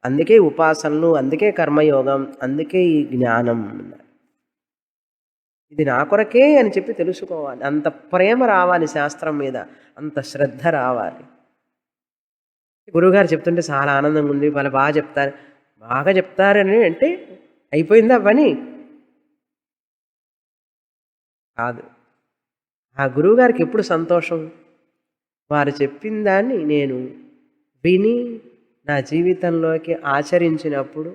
అందుకే ఉపాసనలు, అందుకే కర్మయోగం, అందుకే ఈ జ్ఞానం. ఇది నా కొరకే అని చెప్పి తెలుసుకోవాలి. అంత ప్రేమ రావాలి శాస్త్రం మీద, అంత శ్రద్ధ రావాలి. గురువుగారు చెప్తుంటే చాలా ఆనందంగా ఉంది, వాళ్ళు బాగా చెప్తారని అంటే అయిపోయిందా పని? కాదు. ఆ గురువుగారికి ఎప్పుడు సంతోషం? వారు చెప్పిన దాన్ని నేను విని నా జీవితంలోకి ఆచరించినప్పుడు,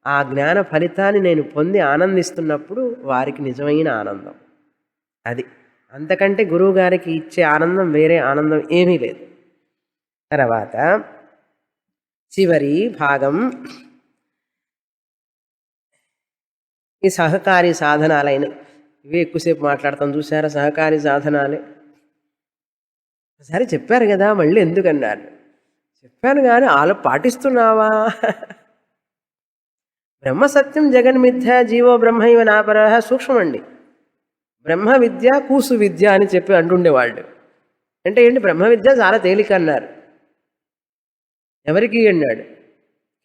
ఆ జ్ఞాన ఫలితాన్ని నేను పొంది ఆనందిస్తున్నప్పుడు వారికి నిజమైన ఆనందం అది. అంతకంటే గురువుగారికి ఇచ్చే ఆనందం వేరే ఆనందం ఏమీ లేదు. తర్వాత చివరి భాగం ఈ సహకారి సాధనాలైన ఇవే ఎక్కువసేపు మాట్లాడతాం చూసారా, సహకారి సాధనాలే. ఒకసారి చెప్పారు కదా, మళ్ళీ ఎందుకన్నారు? చెప్పాను కానీ పాటిస్తున్నావా? బ్రహ్మ సత్యం జగన్మిథ్య జీవో బ్రహ్మైవ నాపర సూక్ష్మమండి. బ్రహ్మ విద్య కూసు విద్య అని చెప్పి అంటుండేవాళ్ళు. అంటే ఏంటి? బ్రహ్మ విద్య చాలా తేలిక అన్నారు. ఎవరికి అన్నాడు?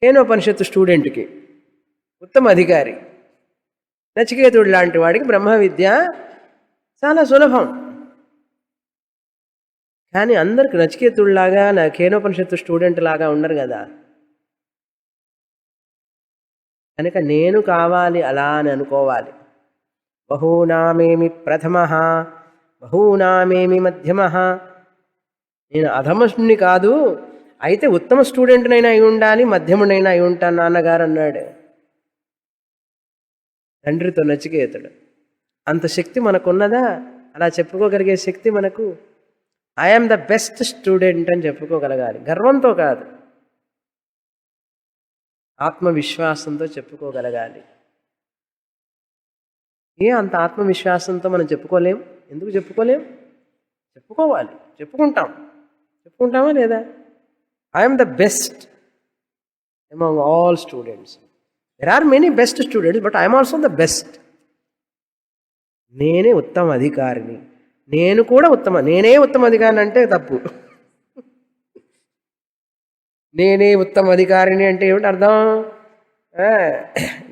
కేనోపనిషత్తు స్టూడెంట్కి, ఉత్తమ అధికారి నచికేతుడు లాంటి వాడికి బ్రహ్మ విద్య చాలా సులభం. కానీ అందరికి నచికేతుడిలాగా కేనోపనిషత్తు స్టూడెంట్ లాగా ఉండరు కదా. కనుక నేను కావాలి అలా అని అనుకోవాలి. బహూనామేమి ప్రథమ, బహూనామేమి మధ్యమ. నేను అధముని కాదు, అయితే ఉత్తమ స్టూడెంట్నైనా అయి ఉండాలి, మధ్యమునైనా అయి ఉంటాను నాన్నగారు అన్నాడు తండ్రితో నచికేతుడు. అంత శక్తి మనకున్నదా? అలా చెప్పుకోగలిగే శక్తి మనకు? ఐఎమ్ ద బెస్ట్ స్టూడెంట్ అని చెప్పుకోగలగాలి, గర్వంతో కాదు, ఆత్మవిశ్వాసంతో చెప్పుకోగలగాలి. అంత ఆత్మవిశ్వాసంతో మనం చెప్పుకోలేం? ఎందుకు చెప్పుకోలేం? చెప్పుకోవాలి, చెప్పుకుంటామా లేదా? I'm the best among all students. There are many best students, but I'm also the best. నేనే ఉత్తమ అధికారిని, నేనే ఉత్తమ అధికారిని అంటే తప్పు. నేనే ఉత్తమ అధికారిని అంటే ఏమిటి అర్థం?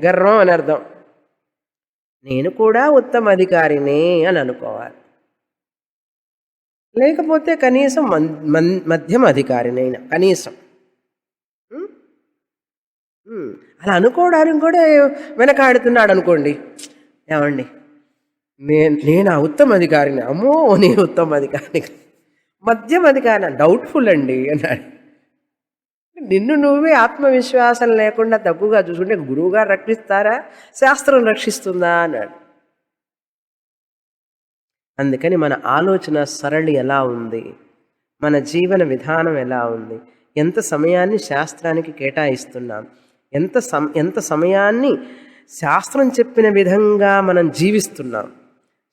గర్వం అని అర్థం. నేను కూడా ఉత్తమ అధికారిని అని అనుకోవాలి. లేకపోతే కనీసం మధ్యమ అధికారినైనా కనీసం అలా అనుకోవడానికి కూడా వెనకాడుతున్నాడు అనుకోండి, ఏమండి నేను ఆ ఉత్తమ అధికారిని, అమ్మో నేను ఉత్తమ అధికారిని, మధ్యం అధికారి డౌట్ఫుల్ అండి అన్నాడు. నిన్ను నువ్వే ఆత్మవిశ్వాసం లేకుండా తక్కువగా చూసుకుంటే గురువుగారు రక్షిస్తారా, శాస్త్రం రక్షిస్తుందా అన్నాడు. అందుకని మన ఆలోచన సరళి ఎలా ఉంది, మన జీవన విధానం ఎలా ఉంది, ఎంత సమయాన్ని శాస్త్రానికి కేటాయిస్తున్నాం, ఎంత సమయాన్ని శాస్త్రం చెప్పిన విధంగా మనం జీవిస్తున్నాం,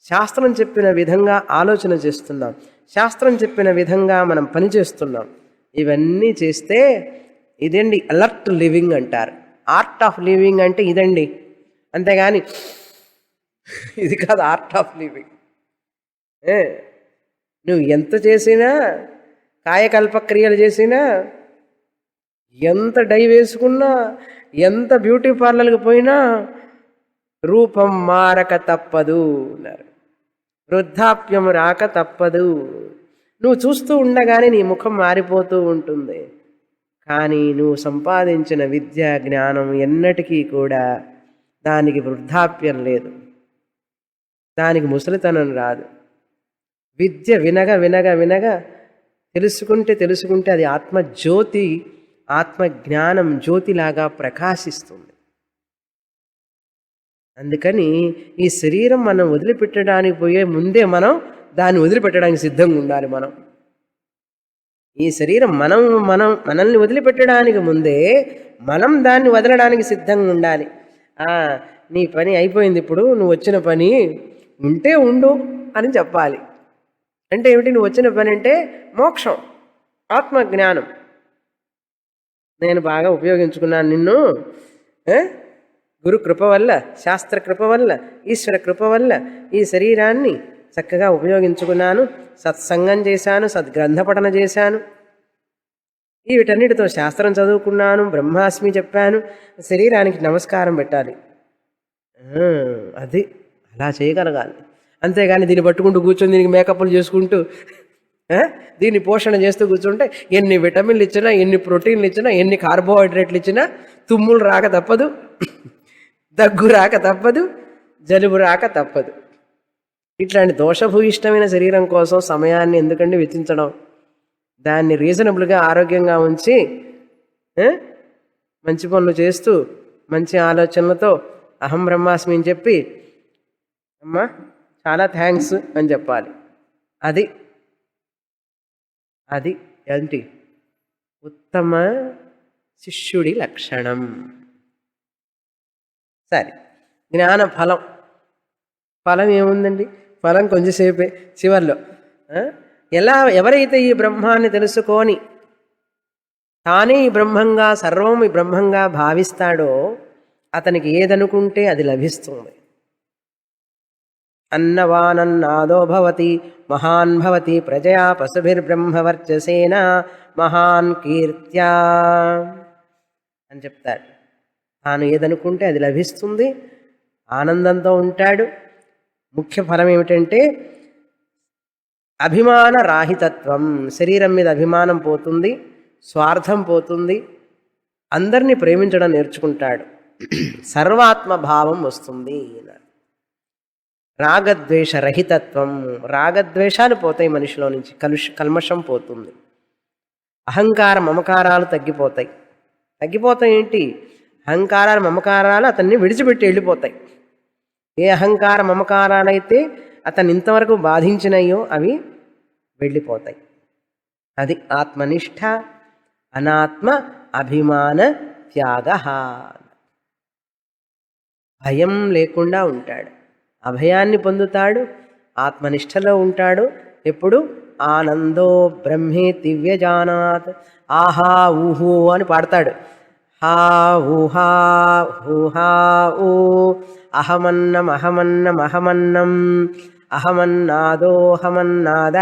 శాస్త్రం చెప్పిన విధంగా ఆలోచన చేస్తున్నాం, శాస్త్రం చెప్పిన విధంగా మనం పనిచేస్తున్నాం. ఇవన్నీ చేస్తే ఇదండి అలర్ట్ లివింగ్ అంటారు. ఆర్ట్ ఆఫ్ లివింగ్ అంటే ఇదండి, అంతేగాని ఇది కాదు ఆర్ట్ ఆఫ్ లివింగ్. నువ్వు ఎంత చేసినా, కాయకల్పక్రియలు చేసినా, ఎంత డై వేసుకున్నా, ఎంత బ్యూటీ పార్లర్కి పోయినా రూపం మారక తప్పదు అన్నారు. వృద్ధాప్యం రాక తప్పదు. నువ్వు చూస్తూ ఉండగానే నీ ముఖం మారిపోతూ ఉంటుంది. కానీ నువ్వు సంపాదించిన విద్య జ్ఞానం ఎన్నటికీ కూడా దానికి వృద్ధాప్యం లేదు, దానికి ముసలితనం రాదు. విద్య వినగా వినగా వినగా తెలుసుకుంటే అది ఆత్మజ్యోతి, ఆత్మజ్ఞానం జ్యోతిలాగా ప్రకాశిస్తుంది. అందుకని ఈ శరీరం మనం వదిలిపెట్టడానికి పోయే ముందే మనం దాన్ని వదిలిపెట్టడానికి సిద్ధంగా ఉండాలి. ఈ శరీరం మనల్ని వదిలిపెట్టడానికి ముందే మనం దాన్ని వదలడానికి సిద్ధంగా ఉండాలి. నీ పని అయిపోయింది, ఇప్పుడు నువ్వు వచ్చిన పని ఉంటే ఉండు అని చెప్పాలి. అంటే ఏమిటి? నువ్వు వచ్చిన పని అంటే మోక్షం, ఆత్మజ్ఞానం. నేను బాగా ఉపయోగించుకున్నాను నిన్ను, గురు కృప వల్ల, శాస్త్ర కృప వల్ల, ఈశ్వర కృప వల్ల ఈ శరీరాన్ని చక్కగా ఉపయోగించుకున్నాను, సత్సంగం చేశాను, సద్గ్రంథపఠన చేశాను, వీటన్నిటితో శాస్త్రం చదువుకున్నాను, బ్రహ్మాస్మి చెప్పాను, శరీరానికి నమస్కారం పెట్టాలి. అది అలా చేయగలగాలి. అంతేగాని దీన్ని పట్టుకుంటూ కూర్చొని దీనికి మేకప్లు చేసుకుంటూ దీన్ని పోషణ చేస్తూ కూర్చుంటే ఎన్ని విటమిన్లు ఇచ్చినా, ఎన్ని ప్రోటీన్లు ఇచ్చినా, ఎన్ని కార్బోహైడ్రేట్లు ఇచ్చినా తుమ్ములు రాక తప్పదు, దగ్గు రాక తప్పదు, జలుబు రాక తప్పదు. ఇట్లాంటి దోషభూయిష్టమైన శరీరం కోసం సమయాన్ని ఎందుకండి వెచ్చించడం? దాన్ని రీజనబుల్గా ఆరోగ్యంగా ఉంచి మంచి పనులు చేస్తూ మంచి ఆలోచనలతో అహం బ్రహ్మాస్మి అని చెప్పి అమ్మా చాలా థ్యాంక్స్ అని చెప్పాలి. అది అది ఏంటి ఉత్తమ శిష్యుడి లక్షణం. సరే, జ్ఞాన ఫలం. ఫలం ఏముందండి? ఫలం కొంచెంసేపే, చివర్లో. ఎవరైతే ఈ బ్రహ్మాన్ని తెలుసుకొని తానే ఈ బ్రహ్మంగా, సర్వం ఈ బ్రహ్మంగా భావిస్తాడో అతనికి ఏదనుకుంటే అది లభిస్తుంది. అన్నవానన్నాదో భవతి మహాన్ భవతి ప్రజయా పశుభిర్బ్రహ్మవర్చసేన మహాన్ కీర్త్యా అని చెప్తాడు. తాను ఏదనుకుంటే అది లభిస్తుంది, ఆనందంతో ఉంటాడు. ముఖ్య ఫలం ఏమిటంటే అభిమాన రాహితత్వం. శరీరం మీద అభిమానం పోతుంది, స్వార్థం పోతుంది, అందరినీ ప్రేమించడం నేర్చుకుంటాడు, సర్వాత్మ భావం వస్తుంది. రాగద్వేష రహితత్వం. రాగద్వేషాలు పోతాయి మనిషిలో నుంచి, కల్మషం పోతుంది. అహంకార మమకారాలు తగ్గిపోతాయి. ఏంటి? అహంకారాలు మమకారాలు అతన్ని విడిచిపెట్టి వెళ్ళిపోతాయి. ఏ అహంకార మమకారాలైతే అతన్ని ఇంతవరకు బాధించినాయో అవి వెళ్ళిపోతాయి. అది ఆత్మనిష్ట, అనాత్మ అభిమాన త్యాగ. భయం లేకుండా ఉంటాడు, అభయాన్ని పొందుతాడు, ఆత్మనిష్టలో ఉంటాడు. ఎప్పుడు? ఆనందో బ్రహ్మే దివ్యజానాత్. ఆహా ఊహూ అని పాడతాడు. హా ఊహా ఊహా ఊ అహమన్నం అహమన్నం అహమన్నం అహమన్నాదోహమన్నాద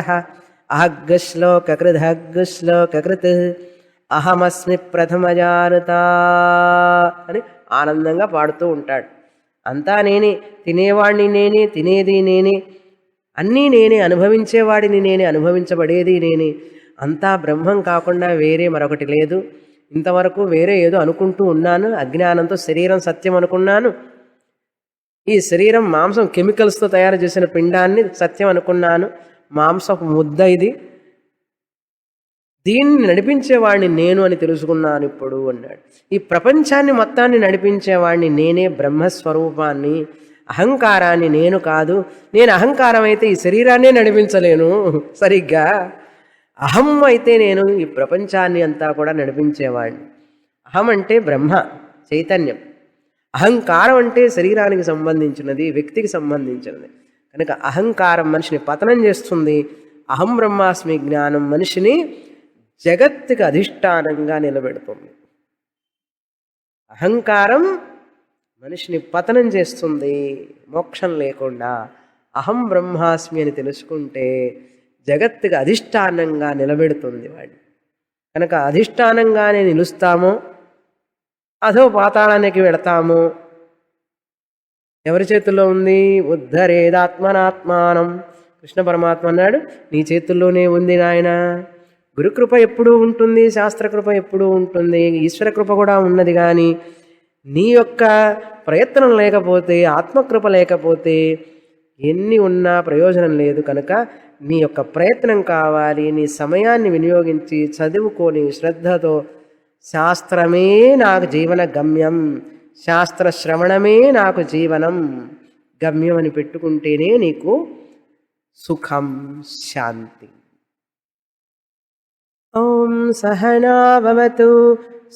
అహగ్శ్లోకృద్ అహమస్మి ప్రథమజానత అని ఆనందంగా పాడుతూ ఉంటాడు. అంతా నేనే, తినేవాడిని నేనే, తినేది నేనే, అన్నీ నేనే, అనుభవించేవాడిని నేనే, అనుభవించబడేది నేనే. అంతా బ్రహ్మం కాకుండా వేరే మరొకటి లేదు. ఇంతవరకు వేరే ఏదో అనుకుంటూ ఉన్నాను, అజ్ఞానంతో శరీరం సత్యం అనుకున్నాను, ఈ శరీరం మాంసం కెమికల్స్తో తయారు చేసిన పిండాన్ని సత్యం అనుకున్నాను, మాంసపు ముద్ద ఇది, దీన్ని నడిపించేవాడిని నేను అని తెలుసుకున్నాను ఇప్పుడు అన్నాడు. ఈ ప్రపంచాన్ని మొత్తాన్ని నడిపించేవాడిని నేనే, బ్రహ్మస్వరూపాన్ని, అహంకారాన్ని నేను కాదు. నేను అహంకారం అయితే ఈ శరీరాన్నే నడిపించలేను సరిగ్గా, అహం అయితే నేను ఈ ప్రపంచాన్ని అంతా కూడా నడిపించేవాడిని. అహం అంటే బ్రహ్మ చైతన్యం, అహంకారం అంటే శరీరానికి సంబంధించినది, వ్యక్తికి సంబంధించినది. కనుక అహంకారం మనిషిని పతనం చేస్తుంది, అహం బ్రహ్మాస్మి జ్ఞానం మనిషిని జగత్తుకి అధిష్టానంగా నిలబెడుతుంది. అహంకారం మనిషిని పతనం చేస్తుంది మోక్షం లేకుండా. అహం బ్రహ్మాస్మి అని తెలుసుకుంటే జగత్తుకి అధిష్టానంగా నిలబెడుతుంది వాడిని. కనుక అధిష్టానంగానే నిలుస్తామో అధో పాతాళానికి వెళతాము. ఎవరి చేతుల్లో ఉంది? ఉద్ధరేదాత్మనాత్మానం. కృష్ణ పరమాత్మ అన్నాడు, నీ చేతుల్లోనే ఉంది నాయన. గురుకృప ఎప్పుడూ ఉంటుంది, శాస్త్రకృప ఎప్పుడూ ఉంటుంది, ఈశ్వర కృప కూడా ఉన్నది. కానీ నీ యొక్క ప్రయత్నం లేకపోతే, ఆత్మకృప లేకపోతే ఎన్ని ఉన్నా ప్రయోజనం లేదు. కనుక నీ యొక్క ప్రయత్నం కావాలి. నీ సమయాన్ని వినియోగించి చదువుకొని శ్రద్ధతో శాస్త్రమే నాకు జీవన గమ్యం, శాస్త్ర శ్రవణమే నాకు జీవనం గమ్యం అని పెట్టుకుంటేనే నీకు సుఖం, శాంతి. ఓం సహనా భవతు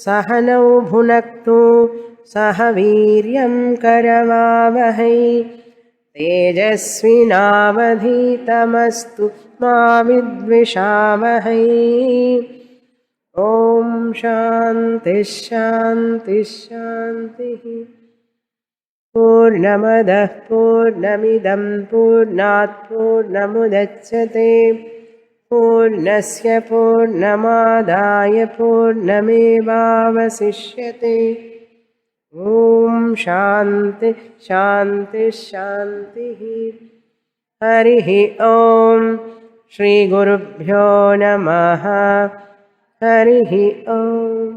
సహనౌ భునక్తు సహ వీర్యం కరవావహై తేజస్వినావధీతమస్తు మా విద్విషావహై. ఓం శాంతి శాంతి శాంతి. పూర్ణమదః పూర్ణమిదం పూర్ణాత్ పూర్ణముదచ్యతే పూర్ణస్య పూర్ణమాదాయ పూర్ణమేవావశిష్యతే. ఓం శాంతి శాంతి శాంతి. హరి ఓం. శ్రీ గురుభ్యో నమః. హరి ఓం.